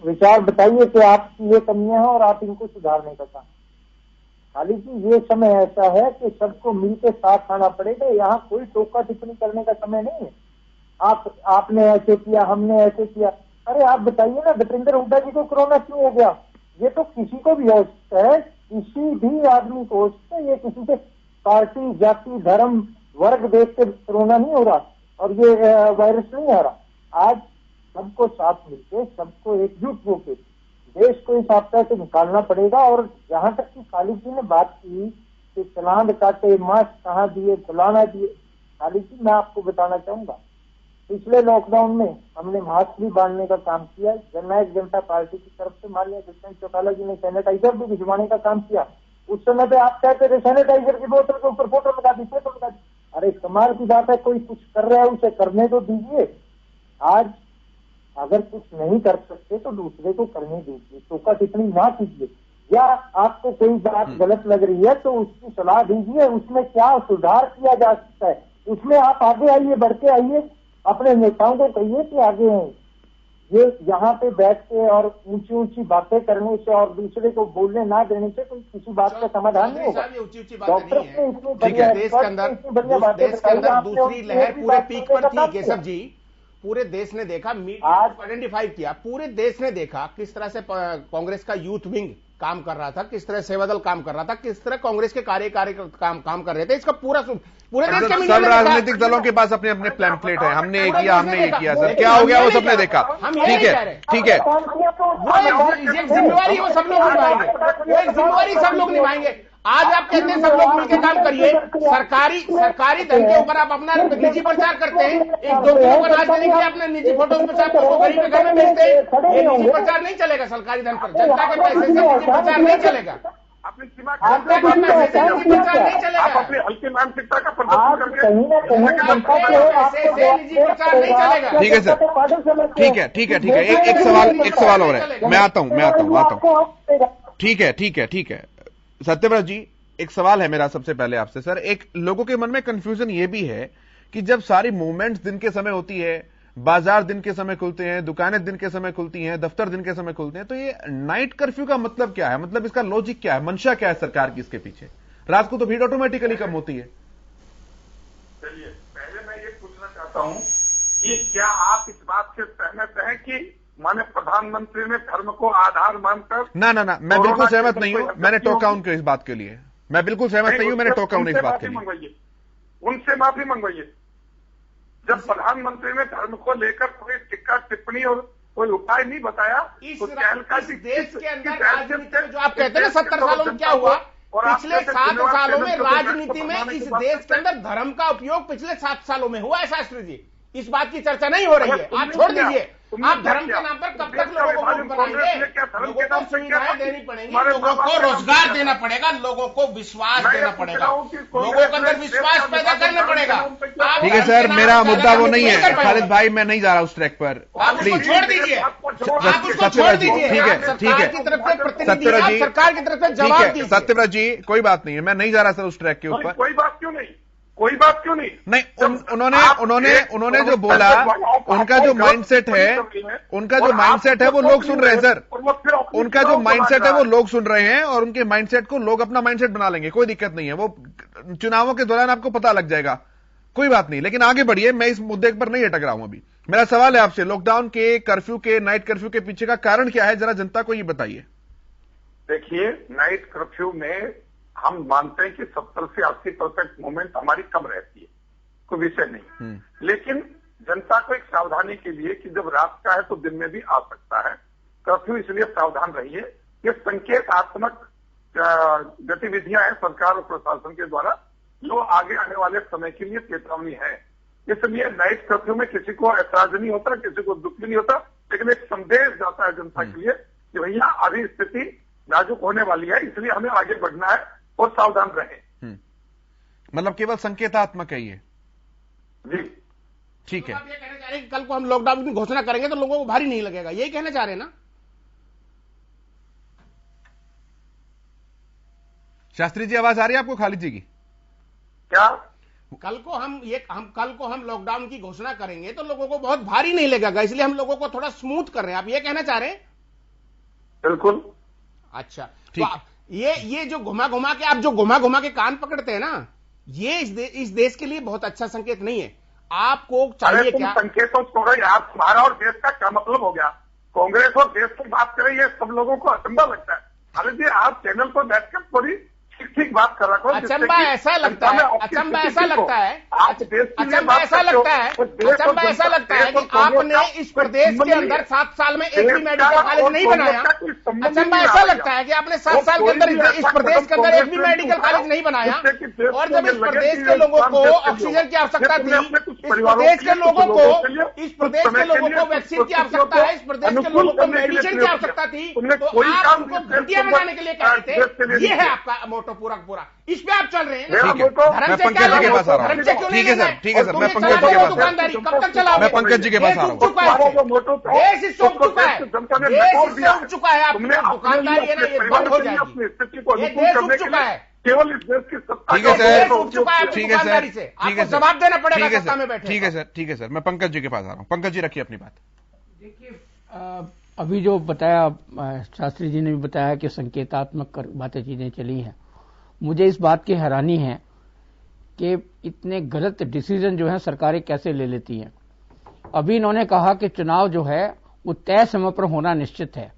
विचार बताइए कि आपकी ये कमियां हैं और आप इनको सुधारने का काम। खालिद जी ये समय ऐसा है कि सबको मिलकर साथ आना पड़ेगा, यहाँ कोई टोका टिप्पणी करने का समय नहीं है। आपने ऐसे किया, हमने ऐसे किया, अरे आप बताइए ना दीपेंद्र हुड्डा जी को कोरोना क्यों हो गया? ये तो किसी को भी हो सकता है, किसी भी आदमी को हो सकता है, ये किसी के पार्टी जाति धर्म वर्ग देख के कोरोना नहीं हो रहा और ये वायरस नहीं आ रहा। आज सबको साथ मिलकर, सबको एकजुट होकर देश को इस आपदा से निकालना पड़ेगा। और जहां तक कि खालिद जी ने बात की कि चलान काटे, मास्क कहाँ दिए, फलाना दिए, खालिद जी मैं आपको बताना चाहूंगा पिछले लॉकडाउन में हमने मास्क भी बांधने का काम किया, जननायक जनता पार्टी की तरफ से माननीय दुष्यंत चौटाला जी ने सैनिटाइजर भी भिजवाने का काम किया। उस समय पे आप कहते थे सैनिटाइजर की बोतल के ऊपर फोटो लगा दी, फोटो लगा दी। अरे कमाल की बात है, कोई कुछ कर रहा है उसे करने तो दीजिए। आज अगर कुछ नहीं कर सकते तो दूसरे को करने दीजिए, टोका टिप्पणी ना कीजिए। या आपको कोई बात गलत लग रही है तो उसकी सलाह दीजिए, उसमें क्या सुधार किया जा सकता है, उसमें आप आगे आइए, बढ़ के आइए, अपने नेताओं को कहिए कि आगे हैं। ये यहाँ पे बैठ के और ऊंची ऊंची बातें करने से और दूसरे को बोलने ना देने से कोई किसी बात का समाधान नहीं होगा। डॉक्टर ने इतनी बढ़िया देश के अंदर दूसरी लहर पूरे पीक पर थी केशव जी, पूरे देश ने देखा, मीडिया को आइडेंटिफाई किया, पूरे देश ने देखा किस तरह से कांग्रेस का यूथ विंग काम कर रहा था, किस तरह सेवादल काम कर रहा था, किस तरह कांग्रेस के कार्यकारी काम कर रहे थे। इसका पूरे देश के सब राजनीतिक दलों के पास अपने अपने प्लेम्पलेट है, हमने ये किया, हमने ये किया, सर क्या हो गया वो सबने देखा। ठीक है, ठीक है, जिम्मेवारी वो सब लोग निभाएंगे, एक जिम्मेवारी सब लोग निभाएंगे। आज आप कहते हैं सब लोग मिलकर काम करिए, सरकारी धन के ऊपर आप अपना निजी प्रचार करते हैं, एक दो किलो का अनाज देने के लिए अपने निजी फोटो गरीब के घर में भेजते हैं। ये निजी प्रचार नहीं चलेगा, सरकारी धन पर जनता के पैसे से निजी प्रचार नहीं चलेगा, जनता के पैसे से निजी प्रचार नहीं चलेगा, अपनी हल्की मानसिकता का प्रदर्शन करके निजी प्रचार नहीं चलेगा। ठीक है सर, ठीक है, ठीक है, ठीक है, एक सवाल और है, मैं आता हूं। ठीक है सत्यव्रत जी, एक सवाल है मेरा सबसे पहले आपसे सर। एक लोगों के मन में कंफ्यूजन ये भी है कि जब सारी मूवमेंट्स दिन के समय होती है, बाजार दिन के समय खुलते हैं, दुकानें दिन के समय खुलती हैं, दफ्तर दिन के समय खुलते हैं, तो ये नाइट कर्फ्यू का मतलब क्या है? मतलब इसका लॉजिक क्या है, मंशा क्या है सरकार की इसके पीछे? रात को तो भीड़ ऑटोमेटिकली कम होती है। चलिए, पहले मैं ये पूछना चाहता हूं कि क्या आप इस बात से सहमत हैं कि माननीय प्रधानमंत्री ने धर्म को आधार मानकर? ना, मैं बिल्कुल सहमत नहीं हूं। मैंने टोका उनको इस बात के लिए, मैं बिल्कुल सहमत नहीं हूं। मैंने टोका उन्हें इस बात के लिए। उनसे माफी मंगवाइए। जब प्रधानमंत्री ने धर्म को लेकर कोई टिक्का टिप्पणी और कोई उपाय नहीं बताया, तो देश के अंदर राजनीति में जो आप कहते हैं ना 70 सालों में क्या हुआ, पिछले 7 सालों में राजनीति में इस देश के अंदर धर्म का उपयोग पिछले 7 सालों में हुआ है। शास्त्री जी, इस बात की चर्चा नहीं हो रही है, आप छोड़ दीजिए। आप धर्म के नाम पर कब तक लोगों को मुल्क बनाएंगे? लोगों को सुविधाएं देनी पड़ेंगी, लोगों को रोजगार देना पड़ेगा, लोगों को विश्वास देना पड़ेगा, लोगों के अंदर विश्वास पैदा करना पड़ेगा। ठीक है सर, मेरा मुद्दा वो नहीं है खालिद भाई, मैं नहीं जा रहा उस ट्रैक पर। आप उसको छोड़ दीजिए, आप उसको छोड़ दीजिए। ठीक है, सरकार की तरफ से प्रतिनिधि, सरकार की तरफ से जवाब दीजिए। सत्यव्रत जी, कोई बात नहीं है, मैं नहीं जा रहा सर उस ट्रैक के ऊपर। कोई बात क्यों नहीं, कोई बात क्यों नहीं? उन्होंने जो बोला, उनका जो माइंडसेट है, वो लोग सुन रहे हैं सर। उनका जो माइंडसेट है वो लोग सुन रहे हैं, और उनके माइंडसेट को लोग अपना माइंडसेट बना लेंगे, कोई दिक्कत नहीं है। वो चुनावों के दौरान आपको पता लग जाएगा, कोई बात नहीं। लेकिन आगे बढ़िए, मैं इस मुद्दे पर नहीं अटक रहा हूं अभी। मेरा सवाल है आपसे, लॉकडाउन के, कर्फ्यू के, नाइट कर्फ्यू के पीछे का कारण क्या है, जरा जनता को ये बताइए। देखिए, नाइट कर्फ्यू में हम मानते हैं कि 70 से 80% मूवमेंट हमारी कम रहती है, कोई विषय नहीं। लेकिन जनता को एक सावधानी के लिए कि जब रात का है तो दिन में भी आ सकता है कर्फ्यू, इसलिए सावधान रहिए। ये संकेतात्मक गतिविधियां हैं सरकार और प्रशासन के द्वारा, जो आगे आने वाले समय के लिए चेतावनी है। इसलिए नाइट कर्फ्यू में किसी को ऐतराज नहीं होता, किसी को दुख भी नहीं होता, लेकिन एक संदेश जाता है जनता के लिए कि भैया अभी स्थिति नाजुक होने वाली है, इसलिए हमें आगे बढ़ना है और सावधान रहें। मतलब केवल संकेतात्मक है ये? जी ठीक है। आप ये कहना चाह रहे हैं कि कल को हम लॉकडाउन की घोषणा करेंगे तो लोगों को भारी नहीं लगेगा, यही कहना चाह रहे हैं ना? शास्त्री जी, आवाज आ रही है आपको खालिद जी की? क्या कल को हम लॉकडाउन की घोषणा करेंगे तो लोगों को बहुत भारी नहीं लगेगा, इसलिए हम लोगों को थोड़ा स्मूथ कर रहे हैं, आप ये कहना चाह रहे हैं? बिल्कुल। अच्छा, तो ये जो घुमा घुमा के कान पकड़ते हैं ना, ये इस देश के लिए बहुत अच्छा संकेत नहीं है। आपको चाहिए क्या? संकेतों छोड़ो यार, तुम्हारा और देश का क्या मतलब हो गया? कांग्रेस और देश की बात करें, ये सब लोगों को अचंभा लगता है। हालांकि जी, आप चैनल पर बैठकर थोड़ी ठीक बात कर रखो। अचंभा ऐसा लगता है कि आपने इस प्रदेश के अंदर 7 साल में एक भी मेडिकल कॉलेज नहीं बनाया। अचंभा ऐसा लगता है कि आपने 7 साल के अंदर इस प्रदेश के अंदर एक भी मेडिकल कॉलेज नहीं बनाया, और जब इस प्रदेश के लोगों को ऑक्सीजन की आवश्यकता थी, इस प्रदेश के लोगों को वैक्सीन की आवश्यकता है, इस प्रदेश के लोगों को मेडिसिन की आवश्यकता थी, तो आप उनको घंटियां बनाने के लिए कह रहे थे। ये है आपका मोटो पूरा, इस पे आप चल रहे हैं। मैं पंकज जी के पास आ रहा हूँ। ठीक है सर, मैं पंकज जी के पास दुकानदारी कब तक चलाओगे? मैं पंकज जी के पास आ रहा हूँ। देश इससे उग चुका है, आपने दुकानदारी है ना, ये बंद हो जाएगी। ये देश उग चुका है, केवल इस देश की सत्ता। ठीक है सर, उग चुका है दुकानदारी से, आपको जवाब देना पड़ेगा सत्ता में बैठे। ठीक है सर, मैं पंकज जी के पास आ रहा हूँ। पंकज जी, रखिए अपनी बात। देखिए, अभी जो बताया शास्त्री जी ने भी बताया कि संकेतात्मक बातें चीजें चली हैं, मुझे इस बात की हैरानी है कि इतने गलत डिसीजन जो है सरकारें कैसे ले लेती हैं। अभी इन्होंने कहा कि चुनाव जो है वो तय समय पर होना निश्चित है।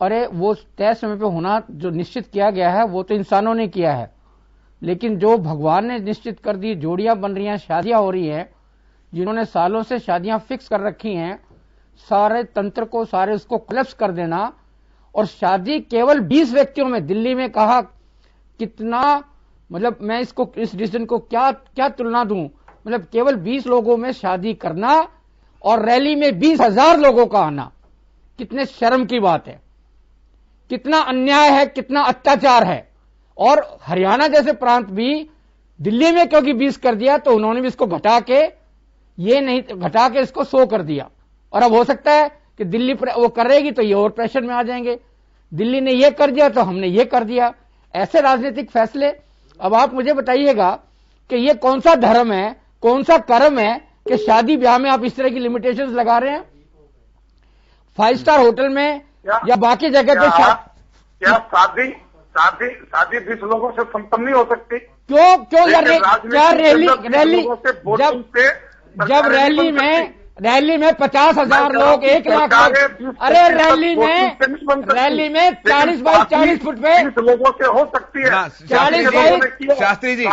अरे, वो तय समय पर होना जो निश्चित किया गया है वो तो इंसानों ने किया है, लेकिन जो भगवान ने निश्चित कर दी, जोड़ियां बन रही हैं, शादियां हो रही हैं, जिन्होंने सालों से शादियां फिक्स कर रखी हैं, सारे तंत्र को, सारे उसको कोलैप्स कर देना, और शादी केवल 20 व्यक्तियों में, दिल्ली में कहा कितना, मतलब मैं इसको, इस डिसीजन को क्या तुलना दूं, मतलब केवल 20 लोगों में शादी करना और रैली में 20,000 लोगों का आना, कितने शर्म की बात है, कितना अन्याय है, कितना अत्याचार है। और हरियाणा जैसे प्रांत भी दिल्ली में क्योंकि 20 कर दिया, तो उन्होंने भी इसको घटा के इसको 100 कर दिया। और अब हो सकता है कि दिल्ली वो करेगी तो ये और प्रेशर में आ जाएंगे, दिल्ली ने ये कर दिया तो हमने ये कर दिया, ऐसे राजनीतिक फैसले। अब आप मुझे बताइएगा कि ये कौन सा धर्म है, कौन सा कर्म है कि शादी ब्याह में आप इस तरह की लिमिटेशंस लगा रहे हैं? 5 स्टार होटल में या बाकी जगह पे क्या शादी 20 लोगों से संपन्न नहीं हो सकती? क्यों यार? क्या रैली जब रैली में 50,000 लोग, 1 लाख लोग, अरे रैली में 40 बाई 40 फुट पे 20 लोगों से हो सकती है। 40 बाई शास्त्री जी,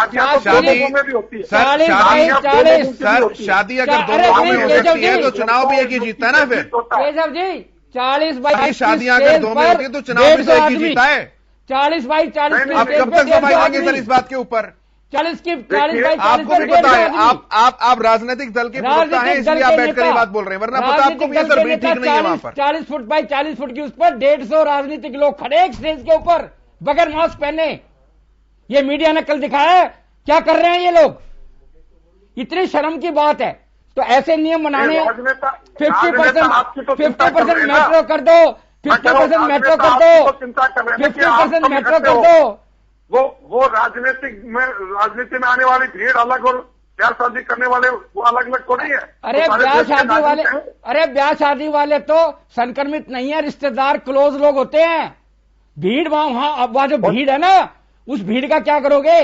शादी अगर 2 लोगों में हो सकती है तो चुनाव भी एक ही जीतता है ना फिर? केशव जी, 40 बाई शादियां अगर 2 में होती है तो चुनाव भी एक ही जीता है। 40 बाई 40 आप कब तक सफाई देंगे सर इस बात के ऊपर? 40 बाई 40 आपको भी पता है, आप राजनीतिक दल के प्रवक्ता हैं, इसलिए आप बैठकर ये बात बोल रहे हैं, वरना पता आपको भी है सर, भी ठीक नहीं है वहां पर। 40 फुट बाई 40 फुट के उस पर 150 राजनीतिक लोग खड़े एक स्टेज के ऊपर बगैर मास्क पहने। ये मीडिया ने कल दिखाया क्या कर रहे हैं ये लोग। इतनी शर्म की बात है। तो ऐसे नियम बनाने 50% मेट्रो कर दो, 50% मेट्रो कर दो, 50% मेट्रो कर दो। वो राजनीति में आने वाली भीड़ अलग और ब्याह शादी करने वाले वो अलग अलग तो नहीं है। अरे ब्याह शादी वाले तो संक्रमित नहीं है, रिश्तेदार क्लोज लोग होते हैं। भीड़ वहां जो भीड़ है ना, उस भीड़ का क्या करोगे?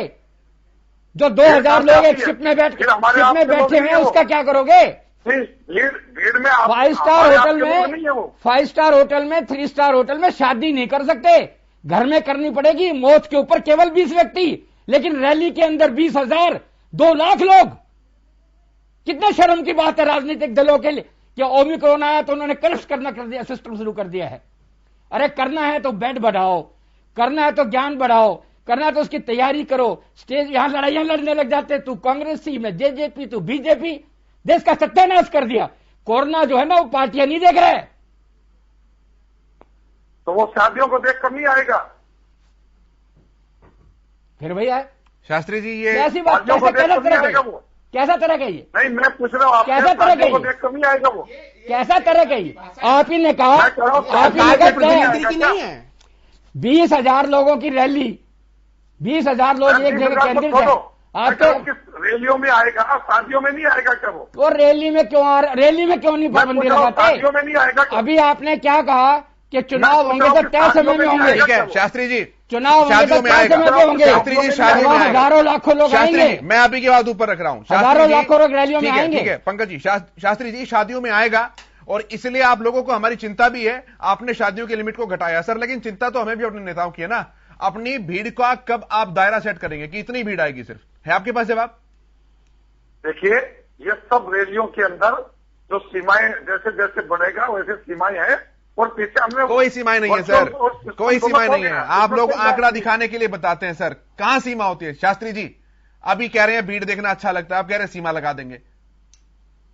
जो 2000 लोग एक शिप में बैठे हुए हैं, उसका क्या करोगे? भीड़ में 5 स्टार होटल में 5 स्टार होटल में 3 स्टार होटल में शादी नहीं कर सकते, घर में करनी पड़ेगी। मौत के ऊपर केवल 20 व्यक्ति, लेकिन रैली के अंदर 20,000, 2 लाख लोग। कितने शर्म की बात है राजनीतिक दलों के लिए कि ओमिक्रॉन आया तो उन्होंने करप्ट करना कर दिया, सिस्टम शुरू कर दिया है। अरे करना है तो बेड बढ़ाओ, करना है तो ज्ञान बढ़ाओ, करना है तो उसकी तैयारी करो। स्टेज यहां लड़ाइयां लड़ने लग जाते, तू कांग्रेसी, मैं जेजेपी, तू बीजेपी। देश का सत्यानाश कर दिया। कोरोना जो है ना, वो पार्टियां नहीं देख रहे, तो वो शादियों को देखकर नहीं आएगा। फिर भैया शास्त्री जी ये कैसी बात, कैसा तरह का ये? नहीं, मैं पूछ रहा हूँ, कैसा तरह का को देखकर नहीं आएगा वो? कैसा तरह का ये? आप ही ने कहा, आप ही ने नहीं है। 20,000 लोगों की रैली, 20,000 लोग एक जगह केंद्रित है। आपके रैलियों में आएगा, शादियों में नहीं आएगा क्या वो? रैली में क्यों नहीं पाबंदी लगाते? शादियों में नहीं आएगा। अभी आपने क्या कहा कि चुनाव होंगे तो तय समय में होंगे। ठीक है शास्त्री जी, चुनाव शादियों में आएगा शास्त्री जी, शादियों में हजारों लाखों लोग आएंगे। मैं अभी की बात ऊपर रख रहा हूँ, हजारों लाखों लोग रैलियों में आएंगे। ठीक है पंकज जी, शास्त्री जी शादियों में आएगा और इसलिए आप लोगों को हमारी चिंता भी है। आपने शादियों की लिमिट को घटाया सर, लेकिन चिंता तो हमें भी अपने नेताओं की है ना। अपनी भीड़ का कब आप दायरा सेट करेंगे कि इतनी भीड़ आएगी? सिर्फ है आपके पास जवाब? देखिए, ये सब रैलियों के अंदर जो सीमाएं जैसे जैसे बढ़ेगा वैसे सीमाएं हैं, और पीछे हमने कोई सीमाएं नहीं है सर, कोई सीमाएं नहीं है। आप लोग आंकड़ा दिखाने के लिए बताते हैं सर, कहां सीमा होती है? शास्त्री जी अभी कह रहे हैं भीड़ देखना अच्छा लगता है, आप कह रहे हैं सीमा लगा देंगे।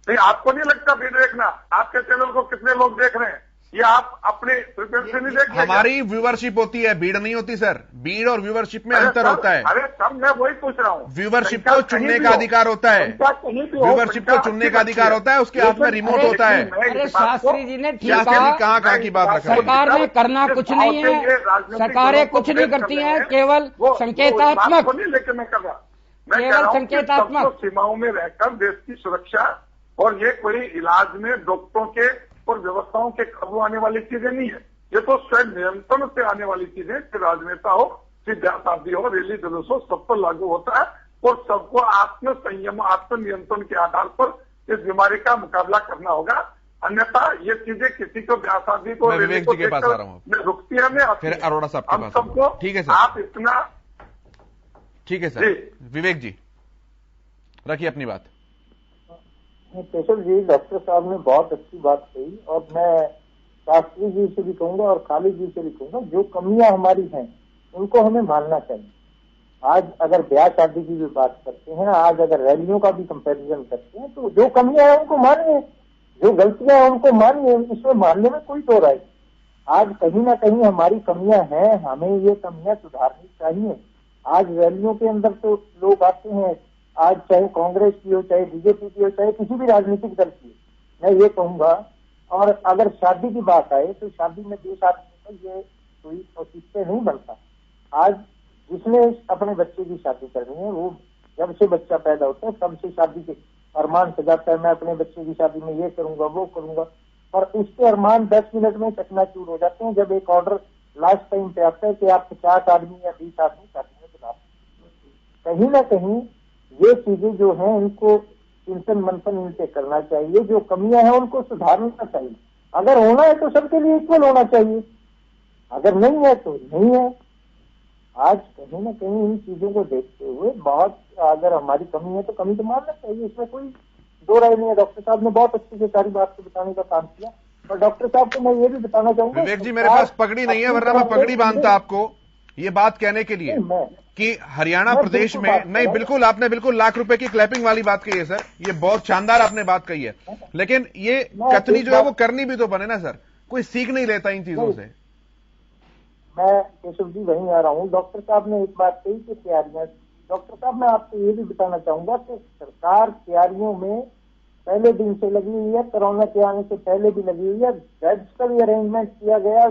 नहीं, आपको नहीं लगता भीड़ देखना? आपके चैनल को कितने लोग देख रहे हैं? ये आप अपने फ्रीक्वेंसी नहीं देख रहे? हमारी व्यूवरशिप होती है, भीड़ नहीं होती सर। भीड़ और व्यूवरशिप में अंतर होता है। अरे सब मैं वही पूछ रहा हूँ। व्यूवरशिप को चुनने का अधिकार होता है, व्यूवरशिप को चुनने का अधिकार होता है, उसके हाथ में रिमोट होता है। अरे शास्त्री जी ने ठीक कहाँ की बात रख रहे हैं? सरकार ने करना कुछ नहीं है, सरकारें कुछ नहीं करती हैं, केवल संकेतात्मक, लेकिन मैं कर रहा, केवल संकेतात्मक सीमाओं में रहकर देश की सुरक्षा, और ये कोई इलाज में डॉक्टरों के और व्यवस्थाओं के काबू आने वाली चीजें नहीं है। ये तो स्वयं नियंत्रण से आने वाली चीजें, कि राजनेता हो, कि शादी हो, रैली जुलूस हो, सब पर लागू होता है, और सबको आत्म संयम, आत्म नियंत्रण के आधार पर इस बीमारी का मुकाबला करना होगा। अन्यथा ये चीजें किसी को ब्याह शादी को, विवेक जी के पास आ रहा हूँ, रुकती है मैं फिर अरोड़ा साहब के पास सबको। ठीक है सर, आप इतना ठीक है सर। विवेक जी रखिए अपनी बात। केशव जी, डॉक्टर साहब ने बहुत अच्छी बात कही, और मैं शास्त्री जी से भी कहूंगा और काली जी से भी कहूंगा, जो कमियां हमारी हैं उनको हमें मानना चाहिए। आज अगर ब्याह शादी की भी बात करते हैं, आज अगर रैलियों का भी कंपैरिजन करते हैं, तो जो कमियां हैं उनको मानिए, जो गलतियां हैं उनको मानिए, इसमें मानने में कोई दो राय। आज कहीं ना कहीं हमारी कमियां हैं, हमें ये कमियां सुधारनी चाहिए। आज रैलियों के अंदर तो लोग आते हैं, आज चाहे कांग्रेस की हो, चाहे बीजेपी की हो, चाहे किसी भी राजनीतिक दल की, मैं ये कहूंगा। और अगर शादी की बात आए तो शादी में 2 आदमी का ये कोई औचित्य नहीं बनता। आज जिसने अपने बच्चे की शादी करनी है, वो जब से बच्चा पैदा होता है तब से शादी अरमान सजाता है, मैं अपने बच्चे की शादी में ये करूंगा वो करूंगा, पर उसके अरमान 10 मिनट में चकनाचूर हो जाते हैं जब एक ऑर्डर लास्ट टाइम पे आता है कि आप 50 आदमी या 20 आदमी शादी में बुला। कहीं ना कहीं ये चीजें जो हैं इनको चिंतन मंथन इनसे करना चाहिए, जो कमियां हैं उनको सुधारना चाहिए। अगर होना है तो सबके लिए इक्वल होना चाहिए, अगर नहीं है तो नहीं है। आज कहीं ना कहीं इन चीजों को देखते हुए बहुत, अगर हमारी कमी है तो कमी तो मानना चाहिए, इसमें कोई दो राय नहीं है। डॉक्टर साहब ने बहुत अच्छे से सारी बात को बताने का काम किया, और डॉक्टर साहब को मैं ये भी बताना चाहूंगा, विवेक जी मेरे पास पगड़ी नहीं है, वरना मैं पगड़ी बांधता आपको ये बात कहने के लिए कि हरियाणा प्रदेश में नहीं, बिल्कुल आपने बिल्कुल लाख रुपए की क्लैपिंग वाली बात कही है सर, ये बहुत शानदार आपने बात कही है, लेकिन ये कथनी जो है वो करनी भी तो बने ना सर, कोई सीख नहीं लेता इन चीजों से। मैं केशव जी वहीं आ रहा हूँ। डॉक्टर साहब ने एक बात कही कि तैयारियां, डॉक्टर साहब मैं आपको ये भी बताना चाहूंगा कि सरकार तैयारियों में पहले दिन से लगी हुई है, कोरोना के आने से पहले भी लगी हुई है। बेड्स का भी अरेंजमेंट किया गया,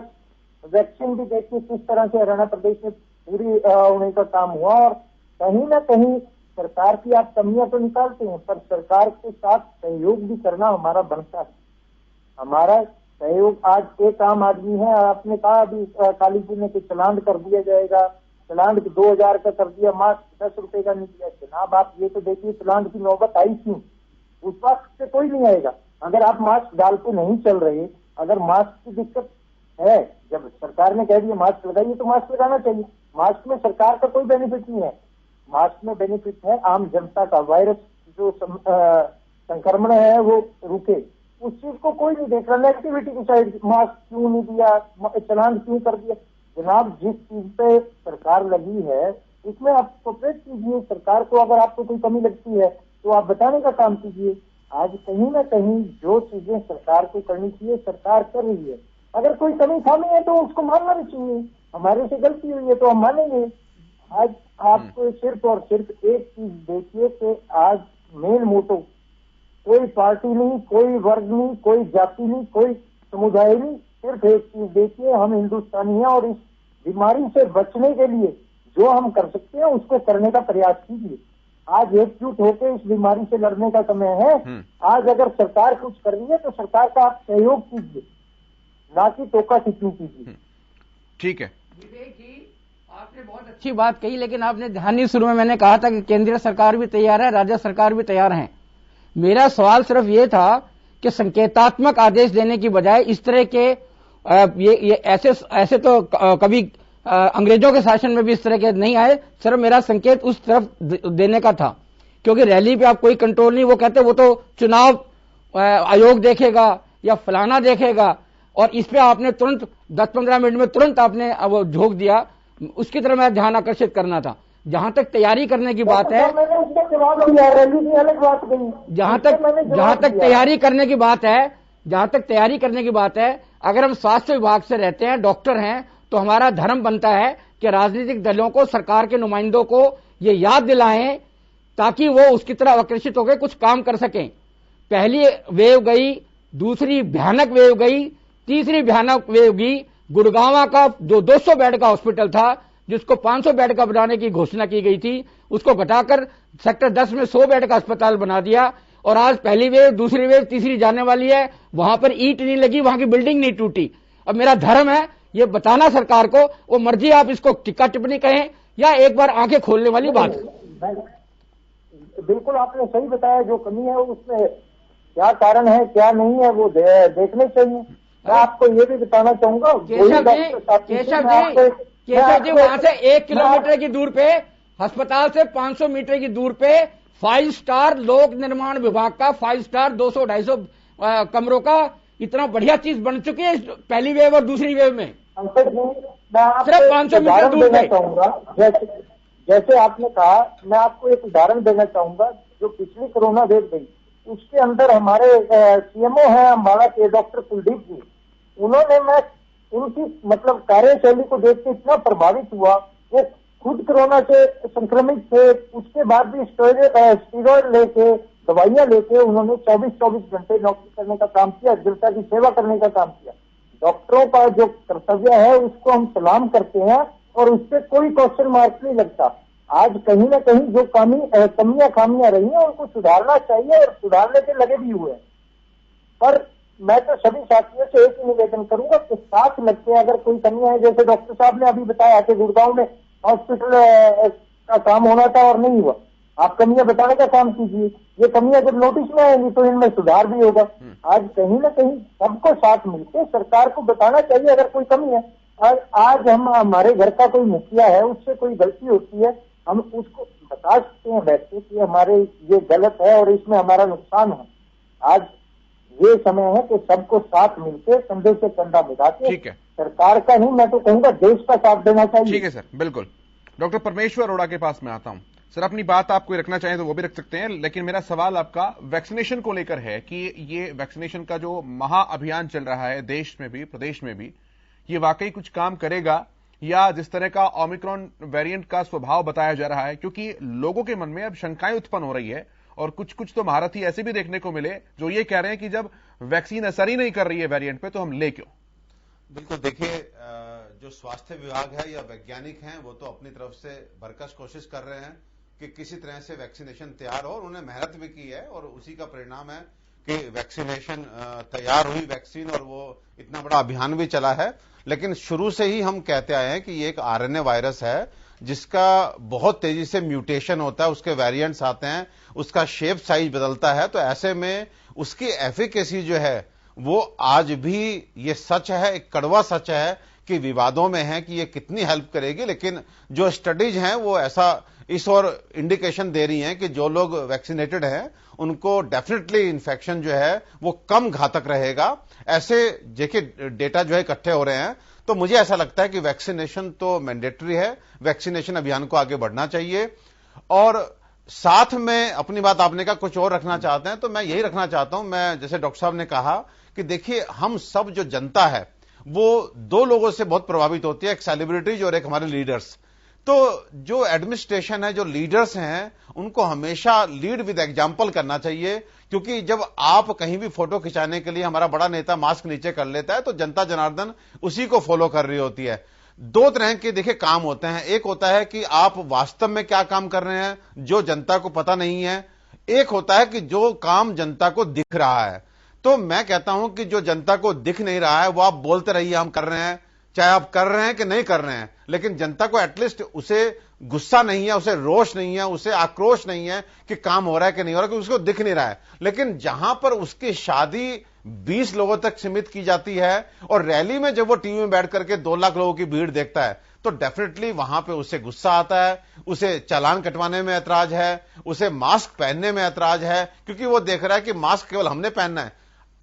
वैक्सीन भी देखिए किस तरह से हरियाणा प्रदेश में पूरी होने का काम हुआ। और कहीं ना कहीं सरकार की आप कमियां तो निकालते हैं, पर सरकार के साथ सहयोग भी करना हमारा बनता है। हमारा सहयोग, आज एक आम आदमी है, आपने कहा अभी काली जी ने कि चलान कर दिया जाएगा, चलान 2000 का कर दिया, मास्क 10 रुपए का नहीं दिया। जनाब आप ये तो देखिए चलान की नौबत आई क्यों, उस वक्त से कोई नहीं आएगा। अगर आप मास्क डाल के नहीं चल रहे, अगर मास्क की दिक्कत है, जब सरकार ने कह दिया मास्क लगाइए तो मास्क लगाना चाहिए। मास्क में सरकार का कोई बेनिफिट नहीं है, मास्क में बेनिफिट है आम जनता का, वायरस जो संक्रमण है वो रुके, उस चीज को कोई नहीं देख रहा। नेगेटिविटी की साइड, मास्क क्यों नहीं दिया, चलान क्यों कर दिया। जनाब जिस चीज पे सरकार लगी है उसमें आप कोऑपरेट कीजिए। सरकार को अगर आपको कोई कमी लगती है तो आप बताने का काम कीजिए। आज कहीं ना कहीं जो चीजें सरकार को करनी चाहिए सरकार कर रही है। अगर कोई कमी खामी है तो उसको मानना भी चाहिए, हमारे से गलती हुई है तो हम मानेंगे। आज आपको सिर्फ और सिर्फ एक चीज देखिए कि आज मेन मोटो, कोई पार्टी नहीं, कोई वर्ग नहीं, कोई जाति नहीं, कोई समुदाय नहीं, सिर्फ एक चीज देखिए, हम हिंदुस्तानी हैं और इस बीमारी से बचने के लिए जो हम कर सकते हैं उसको करने का प्रयास कीजिए। आज एकजुट होकर इस बीमारी से लड़ने का समय है। आज अगर सरकार कुछ कर रही है तो सरकार का आप सहयोग कीजिए, ना कि टोका टिप्पणी कीजिए। ठीक है विवेक जी, आपने बहुत अच्छी बात कही, लेकिन आपने ध्यान नहीं, शुरू में मैंने कहा था कि केंद्रीय सरकार भी तैयार है, राज्य सरकार भी तैयार है। मेरा सवाल सिर्फ ये था कि संकेतात्मक आदेश देने की बजाय इस तरह के ये ऐसे तो कभी अंग्रेजों के शासन में भी इस तरह के नहीं आए। सिर्फ मेरा संकेत उस तरफ देने का था, क्योंकि रैली पे आप कोई कंट्रोल नहीं, वो कहते वो तो चुनाव आयोग देखेगा या फलाना देखेगा, और इस पे आपने तुरंत 10-15 मिनट में तुरंत आपने वो झोंक दिया। उसकी तरफ मैं ध्यान आकर्षित करना था। जहां तक तैयारी करने की बात है, जहां तक तैयारी करने की बात है, अगर हम स्वास्थ्य विभाग से रहते हैं, डॉक्टर हैं, तो हमारा धर्म बनता है कि राजनीतिक दलों को, सरकार के नुमाइंदों को ये याद दिलाएं ताकि वो उसकी तरफ आकर्षित होकर कुछ काम कर सकें। पहली वेव गई, दूसरी भयानक वेव गई, तीसरी भयानक वेव गई। गुड़गांव का जो 200 बेड का हॉस्पिटल था, जिसको 500 बेड का बनाने की घोषणा की गई थी, उसको घटाकर सेक्टर 10 में 100 बेड का अस्पताल बना दिया। और आज पहली वेव, दूसरी वेव, तीसरी जाने वाली है, वहां पर ईंट नहीं लगी, वहां की बिल्डिंग नहीं टूटी। अब मेरा धर्म है ये बताना सरकार को, वो मर्जी आप इसको टिक्का टिप्पणी कहें या एक बार आंखें खोलने वाली बात। बिल्कुल आपने सही बताया, जो कमी है उसमें क्या कारण है क्या नहीं है वो देखने चाहिए। मैं आपको ये भी बताना चाहूंगा, केशव जी वहां से 1 किलोमीटर की दूर पे, अस्पताल से 500 मीटर की दूर पे 5 स्टार लोक निर्माण विभाग का 5 स्टार 200-250 कमरों का इतना बढ़िया चीज बन चुकी है पहली वेव और दूसरी वेव में। अंकज जी, मैं सिर्फ 500 मीटर दूर देना चाहूंगा। जैसे आपने कहा, मैं आपको एक उदाहरण देना चाहूंगा। जो पिछली कोरोना वेव गई उसके अंदर हमारे सीएमओ हैं अम्बाला के डॉक्टर कुलदीप जी, उन्होंने, मैं उनकी मतलब कार्यशैली को देख के इतना प्रभावित हुआ। वो खुद कोरोना से संक्रमित थे, उसके बाद भी स्टीरॉयड लेके, दवाइयां लेके उन्होंने 24-24 घंटे नौकरी करने का काम किया, जनता की सेवा करने का काम किया। डॉक्टरों का जो कर्तव्य है उसको हम सलाम करते हैं और उस पर कोई क्वेश्चन मार्क नहीं लगता। आज कहीं ना कहीं जो कमियां खामियां रही हैं उनको सुधारना चाहिए और सुधारने पे लगे भी हुए हैं। पर मैं तो सभी साथियों से एक ही निवेदन करूंगा कि साथ लगते अगर कोई कमियां है, जैसे डॉक्टर साहब ने अभी बताया कि गुड़गांव में हॉस्पिटल का काम होना था और नहीं हुआ, आप कमियां बताने का काम कीजिए। ये कमियां जब नोटिस में आएंगी तो इनमें सुधार भी होगा। आज कहीं ना कहीं सबको साथ मिलकर सरकार को बताना चाहिए अगर कोई कमी है। आज हम हमारे घर का कोई मुखिया है, उससे कोई गलती होती है, हम उसको बता सकते हैं बैठ के कि हमारे ये गलत है और इसमें हमारा नुकसान है। आज ये समय है कि सबको साथ मिलकर कंधे से कंधा मिला के सरकार का नहीं, मैं तो कहूंगा देश का साथ देना चाहिए। ठीक है सर, बिल्कुल। डॉक्टर परमेश्वर अरोड़ा के पास में आता हूं। सर, अपनी बात आप कोई रखना चाहें तो वो भी रख सकते हैं, लेकिन मेरा सवाल आपका वैक्सीनेशन को लेकर है कि ये वैक्सीनेशन का जो महाअभियान चल रहा है देश में भी प्रदेश में भी, ये वाकई कुछ काम करेगा या जिस तरह का ओमिक्रॉन वेरिएंट का स्वभाव बताया जा रहा है, क्योंकि लोगों के मन में अब शंकाएं उत्पन्न हो रही है और कुछ तो महारथी ऐसे भी देखने को मिले जो ये कह रहे हैं कि जब वैक्सीन असर ही नहीं कर रही है वेरिएंट पे तो हम ले क्यों। बिल्कुल, देखिए जो स्वास्थ्य विभाग है या वैज्ञानिक हैं वो तो अपनी तरफ से भरकस कोशिश कर रहे हैं कि किसी तरह से वैक्सीनेशन तैयार हो, और उन्होंने मेहनत भी की है और उसी का परिणाम है कि वैक्सीनेशन तैयार हुई वैक्सीन और वो इतना बड़ा अभियान भी चला है। लेकिन शुरू से ही हम कहते आए हैं कि ये एक आरएनए वायरस है जिसका बहुत तेजी से म्यूटेशन होता है, उसके वेरिएंट्स आते हैं, उसका शेप साइज बदलता है, तो ऐसे में उसकी एफिकेसी जो है वो आज भी ये सच है, एक कड़वा सच है कि विवादों में है कि ये कितनी हेल्प करेगी। लेकिन जो स्टडीज हैं वो ऐसा इस और इंडिकेशन दे रही हैं कि जो लोग वैक्सीनेटेड हैं उनको डेफिनेटली इन्फेक्शन जो है वो कम घातक रहेगा। ऐसे देखिए डेटा जो है इकट्ठे हो रहे हैं, तो मुझे ऐसा लगता है कि वैक्सीनेशन तो मैंडेटरी है, वैक्सीनेशन अभियान को आगे बढ़ना चाहिए। और साथ में अपनी बात आपने कहा कुछ और रखना चाहते हैं, तो मैं यही रखना चाहता हूं। मैं जैसे डॉक्टर साहब ने कहा कि देखिए हम सब जो जनता है वो दो लोगों से बहुत प्रभावित होती है, एक सेलिब्रिटीज और एक हमारे लीडर्स। तो जो एडमिनिस्ट्रेशन है, जो लीडर्स हैं, उनको हमेशा लीड विद एग्जाम्पल करना चाहिए, क्योंकि जब आप कहीं भी फोटो खिंचाने के लिए हमारा बड़ा नेता मास्क नीचे कर लेता है तो जनता जनार्दन उसी को फॉलो कर रही होती है। दो तरह के देखिए काम होते हैं, एक होता है कि आप वास्तव में क्या काम कर रहे हैं जो जनता को पता नहीं है, एक होता है कि जो काम जनता को दिख रहा है। तो मैं कहता हूं कि जो जनता को दिख नहीं रहा है वो आप बोलते रहिए हम कर रहे हैं, चाहे आप कर रहे हैं कि नहीं कर रहे हैं, लेकिन जनता को एटलीस्ट उसे गुस्सा नहीं है, उसे रोष नहीं है, उसे आक्रोश नहीं है कि काम हो रहा है कि नहीं हो रहा है, क्योंकि उसको दिख नहीं रहा है। लेकिन जहां पर उसकी शादी 20 लोगों तक सीमित की जाती है और रैली में जब वो टीवी में बैठ करके 2 लाख लोगों की भीड़ देखता है तो डेफिनेटली वहां पे उसे गुस्सा आता है, उसे चालान कटवाने में ऐतराज है, उसे मास्क पहनने में ऐतराज है, क्योंकि वो देख रहा है कि मास्क केवल हमने पहनना है।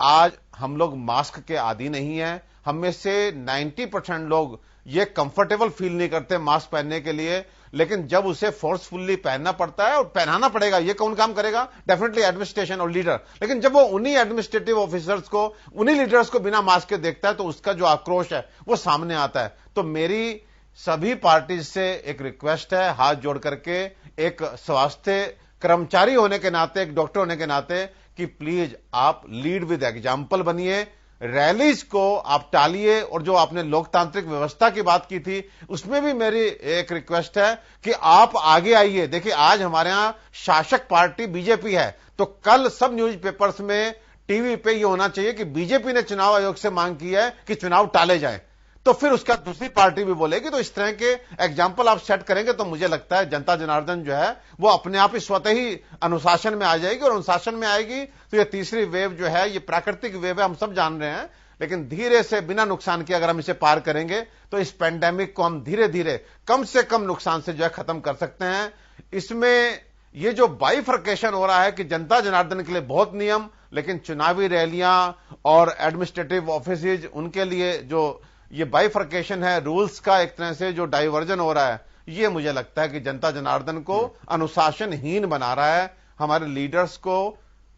आज हम लोग मास्क के आदी नहीं है, हम में से 90% लोग ये कंफर्टेबल फील नहीं करते मास्क पहनने के लिए, लेकिन जब उसे फोर्सफुली पहनना पड़ता है और पहनाना पड़ेगा, ये कौन काम करेगा? डेफिनेटली एडमिनिस्ट्रेशन और लीडर। लेकिन जब वो उन्हीं एडमिनिस्ट्रेटिव ऑफिसर्स को, उन्हीं लीडर्स को बिना मास्क के देखता है तो उसका जो आक्रोश है वो सामने आता है। तो मेरी सभी पार्टी से एक रिक्वेस्ट है, हाथ जोड़ करके, एक स्वास्थ्य कर्मचारी होने के नाते, एक डॉक्टर होने के नाते, कि प्लीज आप लीड विद एग्जाम्पल बनिए, रैलीज को आप टालिए। और जो आपने लोकतांत्रिक व्यवस्था की बात की थी उसमें भी मेरी एक रिक्वेस्ट है कि आप आगे आइए। देखिए आज हमारे यहां शासक पार्टी बीजेपी है, तो कल सब न्यूज़पेपर्स में, टीवी पे ये होना चाहिए कि बीजेपी ने चुनाव आयोग से मांग की है कि चुनाव टाले जाएं, तो फिर उसका दूसरी पार्टी भी बोलेगी। तो इस तरह के एग्जाम्पल आप सेट करेंगे तो मुझे लगता है जनता जनार्दन जो है वो अपने आप ही स्वतः ही अनुशासन में आ जाएगी, और अनुशासन में आएगी तो ये तीसरी वेव जो है ये प्राकृतिक वेव है, हम सब जान रहे हैं, लेकिन धीरे से बिना नुकसान के अगर हम इसे पार करेंगे तो इस पेंडेमिक को हम धीरे धीरे कम से कम नुकसान से जो है खत्म कर सकते हैं। इसमें ये जो बाइफर्केशन हो रहा है कि जनता जनार्दन के लिए बहुत नियम, लेकिन चुनावी रैलियां और एडमिनिस्ट्रेटिव ऑफिस उनके लिए जो ये बाइफर्केशन है, रूल्स का एक तरह से जो डाइवर्जन हो रहा है, ये मुझे लगता है कि जनता जनार्दन को अनुशासनहीन बना रहा है। हमारे लीडर्स को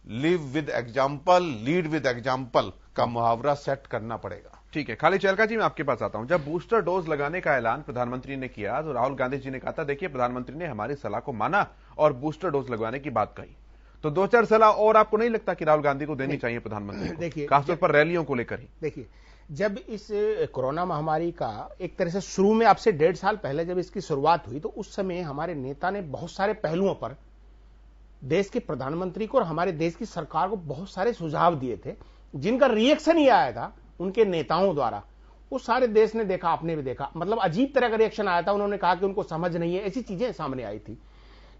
live with example, lead with example का मुहावरा सेट करना पड़ेगा। ठीक है, खाली चेलका जी मैं आपके पास आता हूं। जब बूस्टर डोज लगाने का ऐलान प्रधानमंत्री ने किया तो राहुल गांधी जी ने कहा था देखिए प्रधानमंत्री ने हमारी सलाह को माना और बूस्टर डोज लगवाने की बात कही, तो 2-4 सलाह और आपको नहीं लगता कि राहुल गांधी को देनी चाहिए प्रधानमंत्री को, खासतौर पर रैलियों को लेकर ही? देखिए जब इस कोरोना महामारी का एक तरह से शुरू में, अब से 1.5 साल पहले जब इसकी शुरुआत हुई, तो उस समय हमारे नेता ने बहुत सारे पहलुओं पर देश के प्रधानमंत्री को और हमारे देश की सरकार को बहुत सारे सुझाव दिए थे, जिनका रिएक्शन ही आया था उनके नेताओं द्वारा। वो सारे देश ने देखा, आपने भी देखा, मतलब अजीब तरह का रिएक्शन आया था। उन्होंने कहा कि उनको समझ नहीं है, ऐसी चीजें सामने आई थी।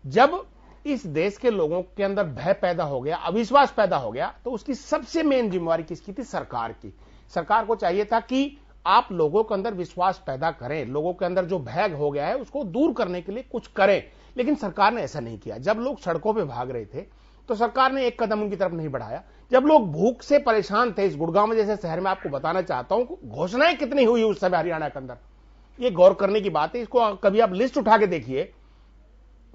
जब इस देश के लोगों के अंदर भय पैदा हो गया, अविश्वास पैदा हो गया, तो उसकी सबसे मेन जिम्मेवारी किसकी थी? सरकार की। सरकार को चाहिए था कि आप लोगों के अंदर विश्वास पैदा करें, लोगों के अंदर जो भय हो गया है उसको दूर करने के लिए कुछ करें। लेकिन सरकार ने ऐसा नहीं किया। जब लोग सड़कों पे भाग रहे थे तो सरकार ने एक कदम उनकी तरफ नहीं बढ़ाया। जब लोग भूख से परेशान थे, इस गुड़गांव जैसे शहर में, आपको बताना चाहता हूं घोषणाएं कितनी हुई उस समय हरियाणा के अंदर, ये गौर करने की बात है। इसको कभी आप लिस्ट उठा के देखिए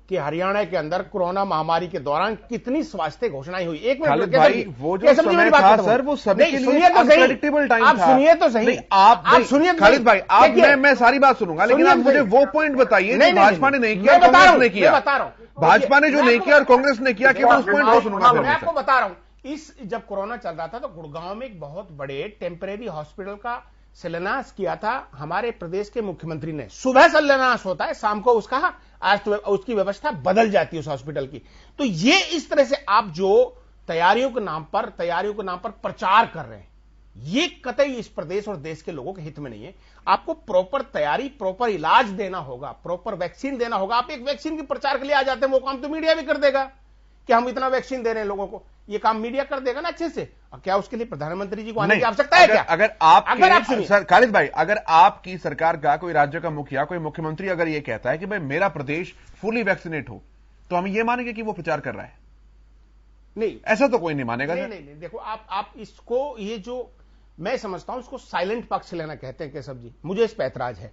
कि हरियाणा के अंदर कोरोना महामारी के दौरान कितनी स्वास्थ्य घोषणाएं हुई। एक मिनट भाई, वो जो समय था सर, वो सभी के लिए अनप्रेडिक्टेबल टाइम था। आप सुनिए तो सही, आप सुनिए खालिद भाई, आप मैं सारी बात सुनूंगा, लेकिन आप मुझे वो पॉइंट बताइए जो भाजपा ने नहीं किया, कांग्रेस ने किया। बता रहा हूं भाजपा ने जो नहीं किया और कांग्रेस ने किया, केवल उस पॉइंट को सुनूंगा। मैं आपको बता रहा हूं, जब कोरोना चल रहा था तो गुड़गांव में एक बहुत बड़े टेम्परेरी हॉस्पिटल का शिलान्यास किया था हमारे प्रदेश के मुख्यमंत्री ने। सुबह शिलान्यास होता है, शाम को उसका आज तो उसकी व्यवस्था बदल जाती है उस हॉस्पिटल की। तो ये इस तरह से आप जो तैयारियों के नाम पर प्रचार कर रहे हैं, ये कतई इस प्रदेश और देश के लोगों के हित में नहीं है। आपको प्रॉपर तैयारी, प्रॉपर इलाज देना होगा, प्रॉपर वैक्सीन देना होगा। आप एक वैक्सीन के प्रचार के लिए आ जाते हैं, वो काम तो मीडिया भी कर देगा कि हम इतना वैक्सीन दे रहे हैं लोगों को, ये काम मीडिया कर देगा ना अच्छे से। और क्या उसके लिए प्रधानमंत्री जी को आने की आवश्यकता है क्या? अगर आप सर खालिद भाई, अगर आपकी सरकार का कोई राज्य का मुखिया, कोई मुख्यमंत्री अगर ये कहता है कि भाई मेरा प्रदेश फुली वैक्सीनेट हो, तो हम ये मानेंगे कि वो प्रचार कर रहा है? नहीं, ऐसा तो कोई नहीं मानेगा। नहीं, देखो आप इसको, ये जो मैं समझता हूं इसको साइलेंट पक्ष लेना कहते हैं केशव जी, मुझे इस पर ऐतराज है।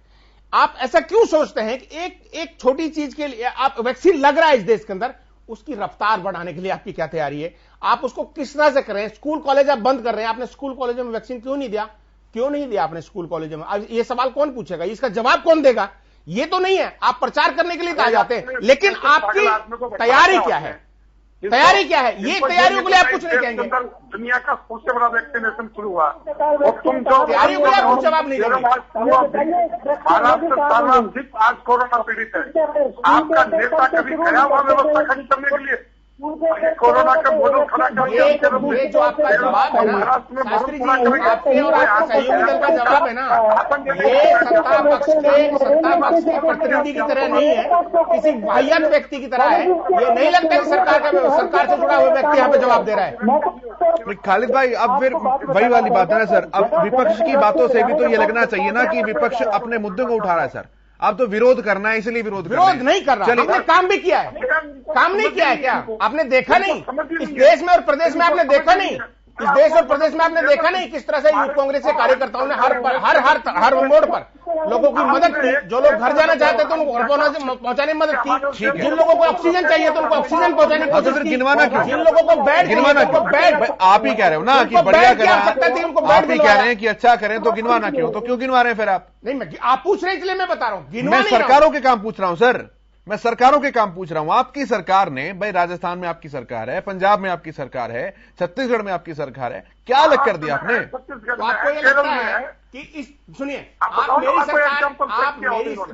आप ऐसा क्यों सोचते हैं कि एक छोटी चीज के लिए आप वैक्सीन लग रहा है इस देश के अंदर, उसकी रफ्तार बढ़ाने के लिए आपकी क्या तैयारी है? आप उसको किस तरह से करें? स्कूल कॉलेज आप बंद कर रहे हैं, आपने स्कूल कॉलेजों में वैक्सीन क्यों नहीं दिया? क्यों नहीं दिया आपने स्कूल कॉलेजों में? अब ये सवाल कौन पूछेगा, इसका जवाब कौन देगा? ये तो नहीं है, आप प्रचार करने के लिए आ जाते हैं, लेकिन आपकी तैयारी क्या है? तैयारी क्या है? ये तैयारियों के लिए आप कुछ नहीं कहेंगे। दुनिया का सबसे बड़ा वैक्सीनेशन शुरू हुआ और तुम जो तैयारियों के लिए आप कुछ जवाब नहीं देंगे। महाराष्ट्र आज कोरोना पीड़ित है, आपका नेता कभी गया वहां व्यवस्था खड़ी करने के लिए? कोरोना का मॉडल खड़ा करके ये जो आपका जवाब है ना शास्त्री जी, आपके और आपके सहयोगी दल का जवाब है ना, ये सत्ता पक्ष के प्रतिनिधि की तरह नहीं है, किसी वाहियात व्यक्ति की तरह है। ये नहीं लगता कि सरकार से जुड़ा हुआ व्यक्ति यहाँ पे जवाब दे रहा है। खालिद भाई, अब फिर वही वाली बात है ना सर, अब विपक्ष की बातों से भी तो ये लगना चाहिए ना कि विपक्ष अपने मुद्दों को उठा रहा है। सर आप तो विरोध करना है, इसलिए विरोध नहीं कर रहा। आपने काम भी किया है, काम नहीं किया है क्या? आपने देखा नहीं इस देश में और प्रदेश में? आपने देखा नहीं इस देश और प्रदेश में? आपने देखा नहीं किस तरह से यूथ कांग्रेस के कार्यकर्ताओं ने हर मोड़ पर लोगों की मदद की? जो लोग घर जाना चाहते थे उनको घर पहुंचाने में मदद की, जिन लोगों को ऑक्सीजन चाहिए तो उनको ऑक्सीजन पहुंचाने की कोशिश की, गिनवाना क्यों? जिन लोगों को बेड गिनवाना क्यों? आप ही कह रहे हो ना कि बढ़िया करें, आप ही कह रहे हैं कि अच्छा करें, तो गिनवाना क्यों? तो क्यों गिनवा रहे हैं फिर आप? नहीं, आप पूछ रहे हैं इसलिए मैं बता रहा हूं। मैं सरकारों के काम पूछ रहा हूं सर, मैं सरकारों के काम पूछ रहा हूं। आपकी सरकार ने, भाई राजस्थान में आपकी सरकार है, पंजाब में आपकी सरकार है, छत्तीसगढ़ में आपकी सरकार है, क्या अलग कर दिया आपने? आपको ये लगता है कि इस, सुनिए, आप मेरी सरकार, आप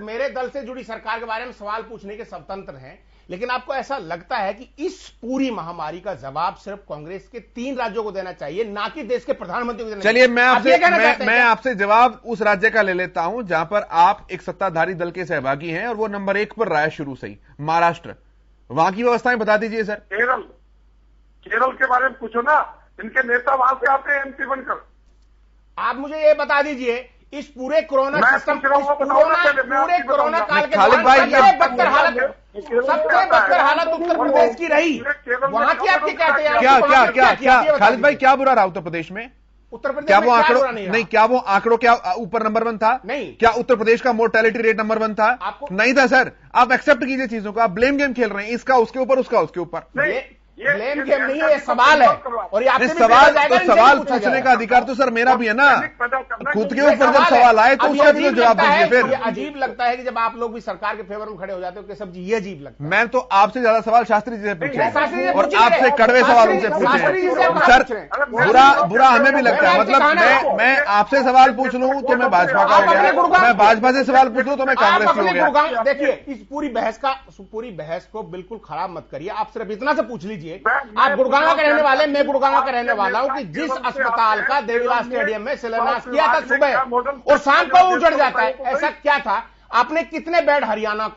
मेरे दल से जुड़ी सरकार के बारे में सवाल पूछने के स्वतंत्र हैं, लेकिन आपको ऐसा लगता है कि इस पूरी महामारी का जवाब सिर्फ कांग्रेस के 3 राज्यों को देना चाहिए, ना कि देश के प्रधानमंत्री को देना चाहिए? चलिए मैं आपसे जवाब उस राज्य का ले लेता हूं जहां पर आप एक सत्ताधारी दल के सहभागी हैं और वो नंबर 1 पर रहा है शुरू से ही, महाराष्ट्र। वहां की व्यवस्थाएं बता दीजिए सर। केरल के बारे में पूछो ना, इनके नेता वहां से आते हैं एमपी बनकर। आप मुझे ये बता दीजिए, इस पूरे कोरोना सिस्टम, पूरे कोरोना काल के खालिद भाई, सबसे बदतर हालत उत्तर प्रदेश की रही, वहां की आपकी क्या तैयारी? क्या खालिद भाई, क्या बुरा रहा उत्तर प्रदेश में? उत्तर प्रदेश क्या वो आंकड़ों नहीं, क्या वो आंकड़ों क्या ऊपर नंबर 1 था? नहीं। क्या उत्तर प्रदेश का मोर्टेलिटी रेट नंबर 1 था? नहीं था सर। आप एक्सेप्ट कीजिए चीजों को, आप ब्लेम गेम खेल रहे हैं, इसका उसके ऊपर, उसका उसके ऊपर। ब्लेम गेम नहीं है, ये सवाल है। और ये आपसे भी सवाल जाएगा, तो सवाल पूछने का अधिकार तो सर मेरा भी है ना। खुद के ऊपर जब सवाल आए तो उसका भी तो जवाब दीजिए। फिर ये अजीब लगता है कि जब आप लोग भी सरकार के फेवर में खड़े हो जाते हो केशव जी, ये अजीब लगता है। मैं तो आपसे ज्यादा सवाल शास्त्री जी से पूछे और पूछिए, आपसे कड़वे सवाल उनसे पूछे। सर बुरा हमें भी लगता है, मतलब मैं आपसे सवाल पूछ लूं तो मैं भाजपा का हो गया, मैं भाजपा से सवाल पूछ लूं तो मैं कांग्रेस से हो गया। देखिए इस पूरी बहस को बिल्कुल खराब मत करिए। आप सिर्फ इतना से पूछ लीजिए, आप गुड़गांव के रहने वाले, मैं गुड़गांव का रहने वाला हूं, कि जिस अस्पताल का देवीलाल स्टेडियम में शिलान्यास किया था सुबह और शाम को उजड़ जाता है, ऐसा क्या था? आपने कितने बेड हरियाणा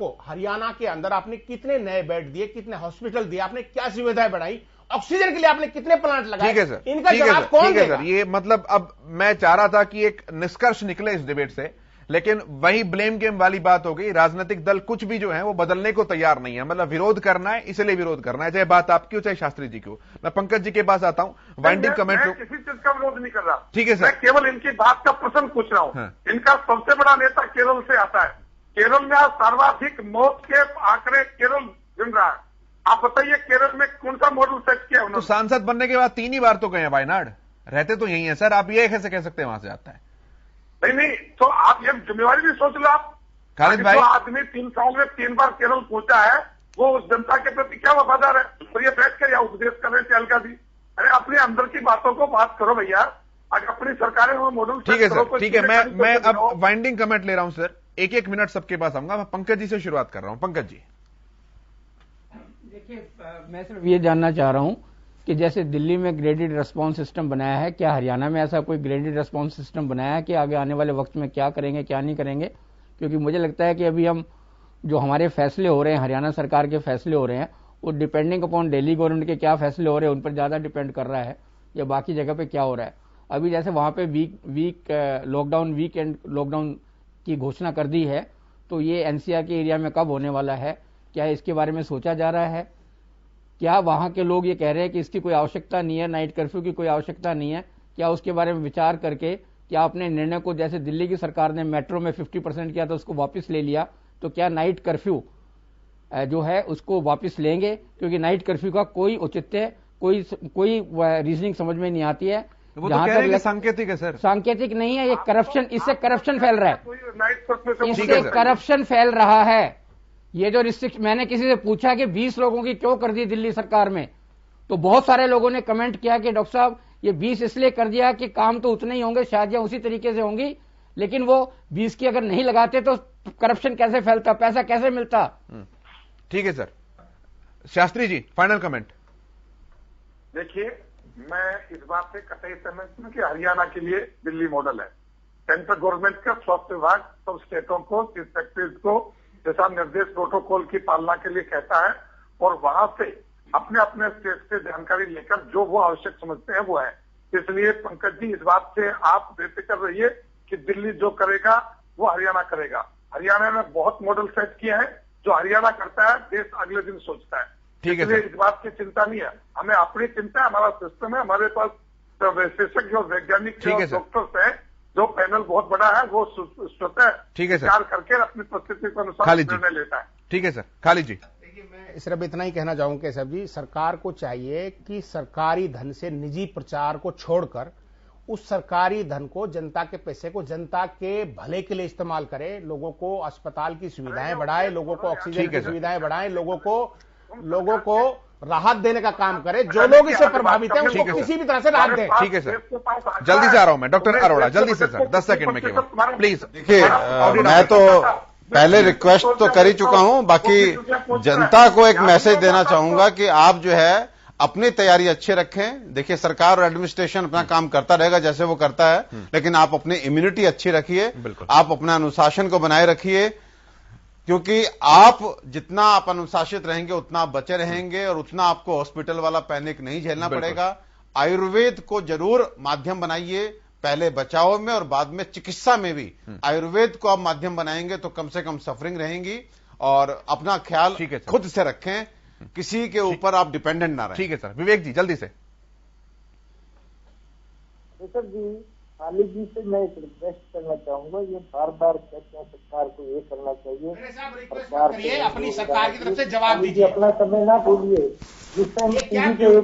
के अंदर आपने कितने नए बेड दिए, कितने हॉस्पिटल दिए, आपने क्या सुविधाएं बढ़ाई, ऑक्सीजन के लिए आपने कितने प्लांट लगाए? ठीक है सर, इनका जवाब कौन देगा? ये मतलब अब मैं चाह रहा था कि एक निष्कर्ष निकले इस डिबेट से, लेकिन वही ब्लेम गेम वाली बात हो गई। राजनीतिक दल कुछ भी जो है वो बदलने को तैयार नहीं है, मतलब विरोध करना है इसलिए विरोध करना है, चाहे बात आपकी हो चाहे शास्त्री जी की हो। मैं पंकज जी के पास आता हूं, वाइंडिंग कमेंट। किसी चीज का विरोध नहीं कर रहा। ठीक है सर, मैं केवल इनकी बात का प्रश्न पूछ रहा हूं। हाँ। इनका सबसे बड़ा नेता केरल से आता है, केरल में आज सर्वाधिक मौत के आंकड़े केरल गिन रहा है। आप बताइए केरल में कौन सा मॉडल सेट किया तो उन्होंने? सांसद बनने के बाद 3 ही बार तो गए हैं वायनाड, रहते तो यही है सर, आप ये कैसे कह सकते हैं वहां से आता है? नहीं, तो आप ये जिम्मेवारी भी सोच लो। आप खालिद भाई, जो आदमी 3 साल में 3 बार केरल पहुंचा है वो उस जनता के प्रति क्या वफादार है? तो ये बैठ कर या उपदेश कर रहे थे अलका जी। अरे अपने अंदर की बातों को बात करो भैया, अगर अपनी सरकारें वो मॉडल। ठीक है सर, ठीक है। मैं अब वाइंडिंग कमेंट ले रहा हूं सर, एक मिनट सबके पास आऊंगा। मैं पंकज जी से शुरुआत कर रहा हूं। पंकज जी देखिए, मैं सिर्फ ये जानना चाह रहा हूं कि जैसे दिल्ली में ग्रेडेड रेस्पॉन्स सिस्टम बनाया है, क्या हरियाणा में ऐसा कोई ग्रेडेड रेस्पॉन्स सिस्टम बनाया है कि आगे आने वाले वक्त में क्या करेंगे क्या नहीं करेंगे? क्योंकि मुझे लगता है कि अभी हम जो हमारे फैसले हो रहे हैं, हरियाणा सरकार के फैसले हो रहे हैं, वो डिपेंडिंग अपॉन दिल्ली गवर्नमेंट के क्या फैसले हो रहे हैं उन पर ज्यादा डिपेंड कर रहा है, या बाकी जगह पे क्या हो रहा है। अभी जैसे वहां पे वीकेंड लॉकडाउन की घोषणा कर दी है, तो ये एनसीआर के एरिया में कब होने वाला है, क्या इसके बारे में सोचा जा रहा है? क्या वहां के लोग ये कह रहे हैं कि इसकी कोई आवश्यकता नहीं है, नाइट कर्फ्यू की कोई आवश्यकता नहीं है? क्या उसके बारे में विचार करके क्या अपने निर्णय को, जैसे दिल्ली की सरकार ने मेट्रो में 50% किया था उसको वापस ले लिया, तो क्या नाइट कर्फ्यू जो है उसको वापस लेंगे? क्योंकि नाइट कर्फ्यू का कोई औचित्य, कोई रीजनिंग समझ में नहीं आती है। वो तो कह रहे हैं सांकेतिक है सर। सांकेतिक नहीं है, ये करप्शन, इससे करप्शन फैल रहा है, इससे करप्शन फैल रहा है। ये जो रिस्ट्रिक्ट, मैंने किसी से पूछा कि 20 लोगों की क्यों कर दी दिल्ली सरकार में, तो बहुत सारे लोगों ने कमेंट किया कि डॉक्टर साहब ये 20 इसलिए कर दिया कि काम तो उतने ही होंगे, शादियां उसी तरीके से होंगी, लेकिन वो 20 की अगर नहीं लगाते तो करप्शन कैसे फैलता, पैसा कैसे मिलता? ठीक है sir. Shastri ji final comment. देखिए, मैं इस बात से कतई सहमत हूं कि हरियाणा के लिए दिल्ली मॉडल है। सेंट्रल गवर्नमेंट का स्वास्थ्य विभाग सब स्टेटों को, चीफ सेक्रेटरीज को दिशा निर्देश प्रोटोकॉल की पालना के लिए कहता है और वहां से अपने अपने स्टेट से जानकारी लेकर जो वो आवश्यक समझते हैं वो है। इसलिए पंकज जी, इस बात से आप बेफिक्र रहिए कि दिल्ली जो करेगा वो हरियाणा करेगा। हरियाणा ने बहुत मॉडल सेट किए हैं, जो हरियाणा करता है देश अगले दिन सोचता है। ठीक है, इसलिए इस बात की चिंता नहीं है, हमें अपनी चिंता है, हमारा सिस्टम है, हमारे पास विशेषज्ञ और वैज्ञानिक डॉक्टर्स हैं, जो पैनल बहुत बड़ा है, वो स्वतः विचार करके अपनी परिस्थिति के अनुसार निर्णय लेता है। ठीक है सर। खालिद जी, देखिए मैं सिर्फ इतना ही कहना चाहूंगा केशव जी, सरकार को चाहिए कि सरकारी धन से निजी प्रचार को छोड़कर उस सरकारी धन को, जनता के पैसे को जनता के भले के लिए इस्तेमाल करे। लोगों को अस्पताल की सुविधाएं बढ़ाए, लोगों को ऑक्सीजन की सुविधाएं बढ़ाए, लोगों को राहत देने का काम करे। जो लोग इससे प्रभावित हैं उनको किसी भी तरह से राहत दें। ठीक है सर, जल्दी से आ रहा हूं मैं। डॉक्टर अरोड़ा जल्दी से सर, 10 सेकंड में केवल प्लीज। देखिए, मैं तो पहले रिक्वेस्ट तो कर ही चुका हूं, बाकी जनता को एक मैसेज देना चाहूंगा कि आप जो है अपनी तैयारी अच्छे रखें। देखिए, सरकार और एडमिनिस्ट्रेशन अपना काम करता रहेगा जैसे वो करता है, लेकिन आप अपनी इम्यूनिटी अच्छी रखिए, आप अपना अनुशासन को बनाए रखिए, क्योंकि आप जितना आप अनुशासित रहेंगे उतना आप बचे रहेंगे और उतना आपको हॉस्पिटल वाला पैनिक नहीं झेलना पड़ेगा। आयुर्वेद को जरूर माध्यम बनाइए, पहले बचाव में और बाद में चिकित्सा में भी आयुर्वेद को आप माध्यम बनाएंगे तो कम से कम सफरिंग रहेंगी। और अपना ख्याल खुद से रखें, किसी के ऊपर आप डिपेंडेंट ना रहें। ठीक है सर। विवेक जी जल्दी से। सर जी, खालिद जी से मैं एक रिक्वेस्ट करना चाहूंगा, ये बार बार कहते हैं सरकार को ये करना चाहिए, अपनी सरकार की तरफ से जवाब दीजिए, अपना समय ना भूलिए। जिस टाइम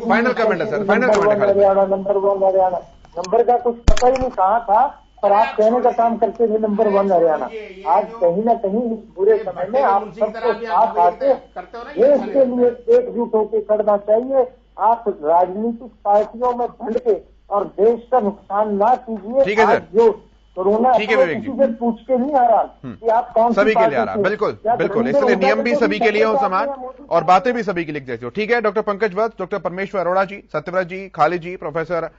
फाइनल कमेंट है सर, फाइनल कमेंट है। हरियाणा नंबर 1 हरियाणा, नंबर का कुछ पता ही नहीं कहाँ था, पर आप कहने का काम करते थे नंबर 1 हरियाणा। आज कहीं ना कहीं इस बुरे समय में आप सबको साथ आके देश के लिए एकजुट होकर करना चाहिए। आप राजनीतिक पार्टियों में भंड के और देश का नुकसान ना कीजिए। ठीक है सर, जो कोरोना ठीक है विवेक जी, किसी से पूछ के नहीं आ रहा कि आप कौन सभी के लिए आ रहा है, बिल्कुल बिल्कुल, इसलिए नियम भी सभी के लिए हो समान और बातें भी सभी के लिए जैसी हो। ठीक है, डॉक्टर पंकज वत्स, डॉक्टर परमेश्वर अरोड़ा जी, सत्यव्रत जी, खालिद जी, प्रोफेसर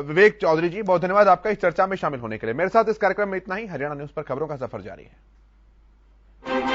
विवेक चौधरी जी, बहुत धन्यवाद आपका इस चर्चा में शामिल होने के लिए। मेरे साथ इस कार्यक्रम में इतना ही। हरियाणा न्यूज पर खबरों का सफर जारी है।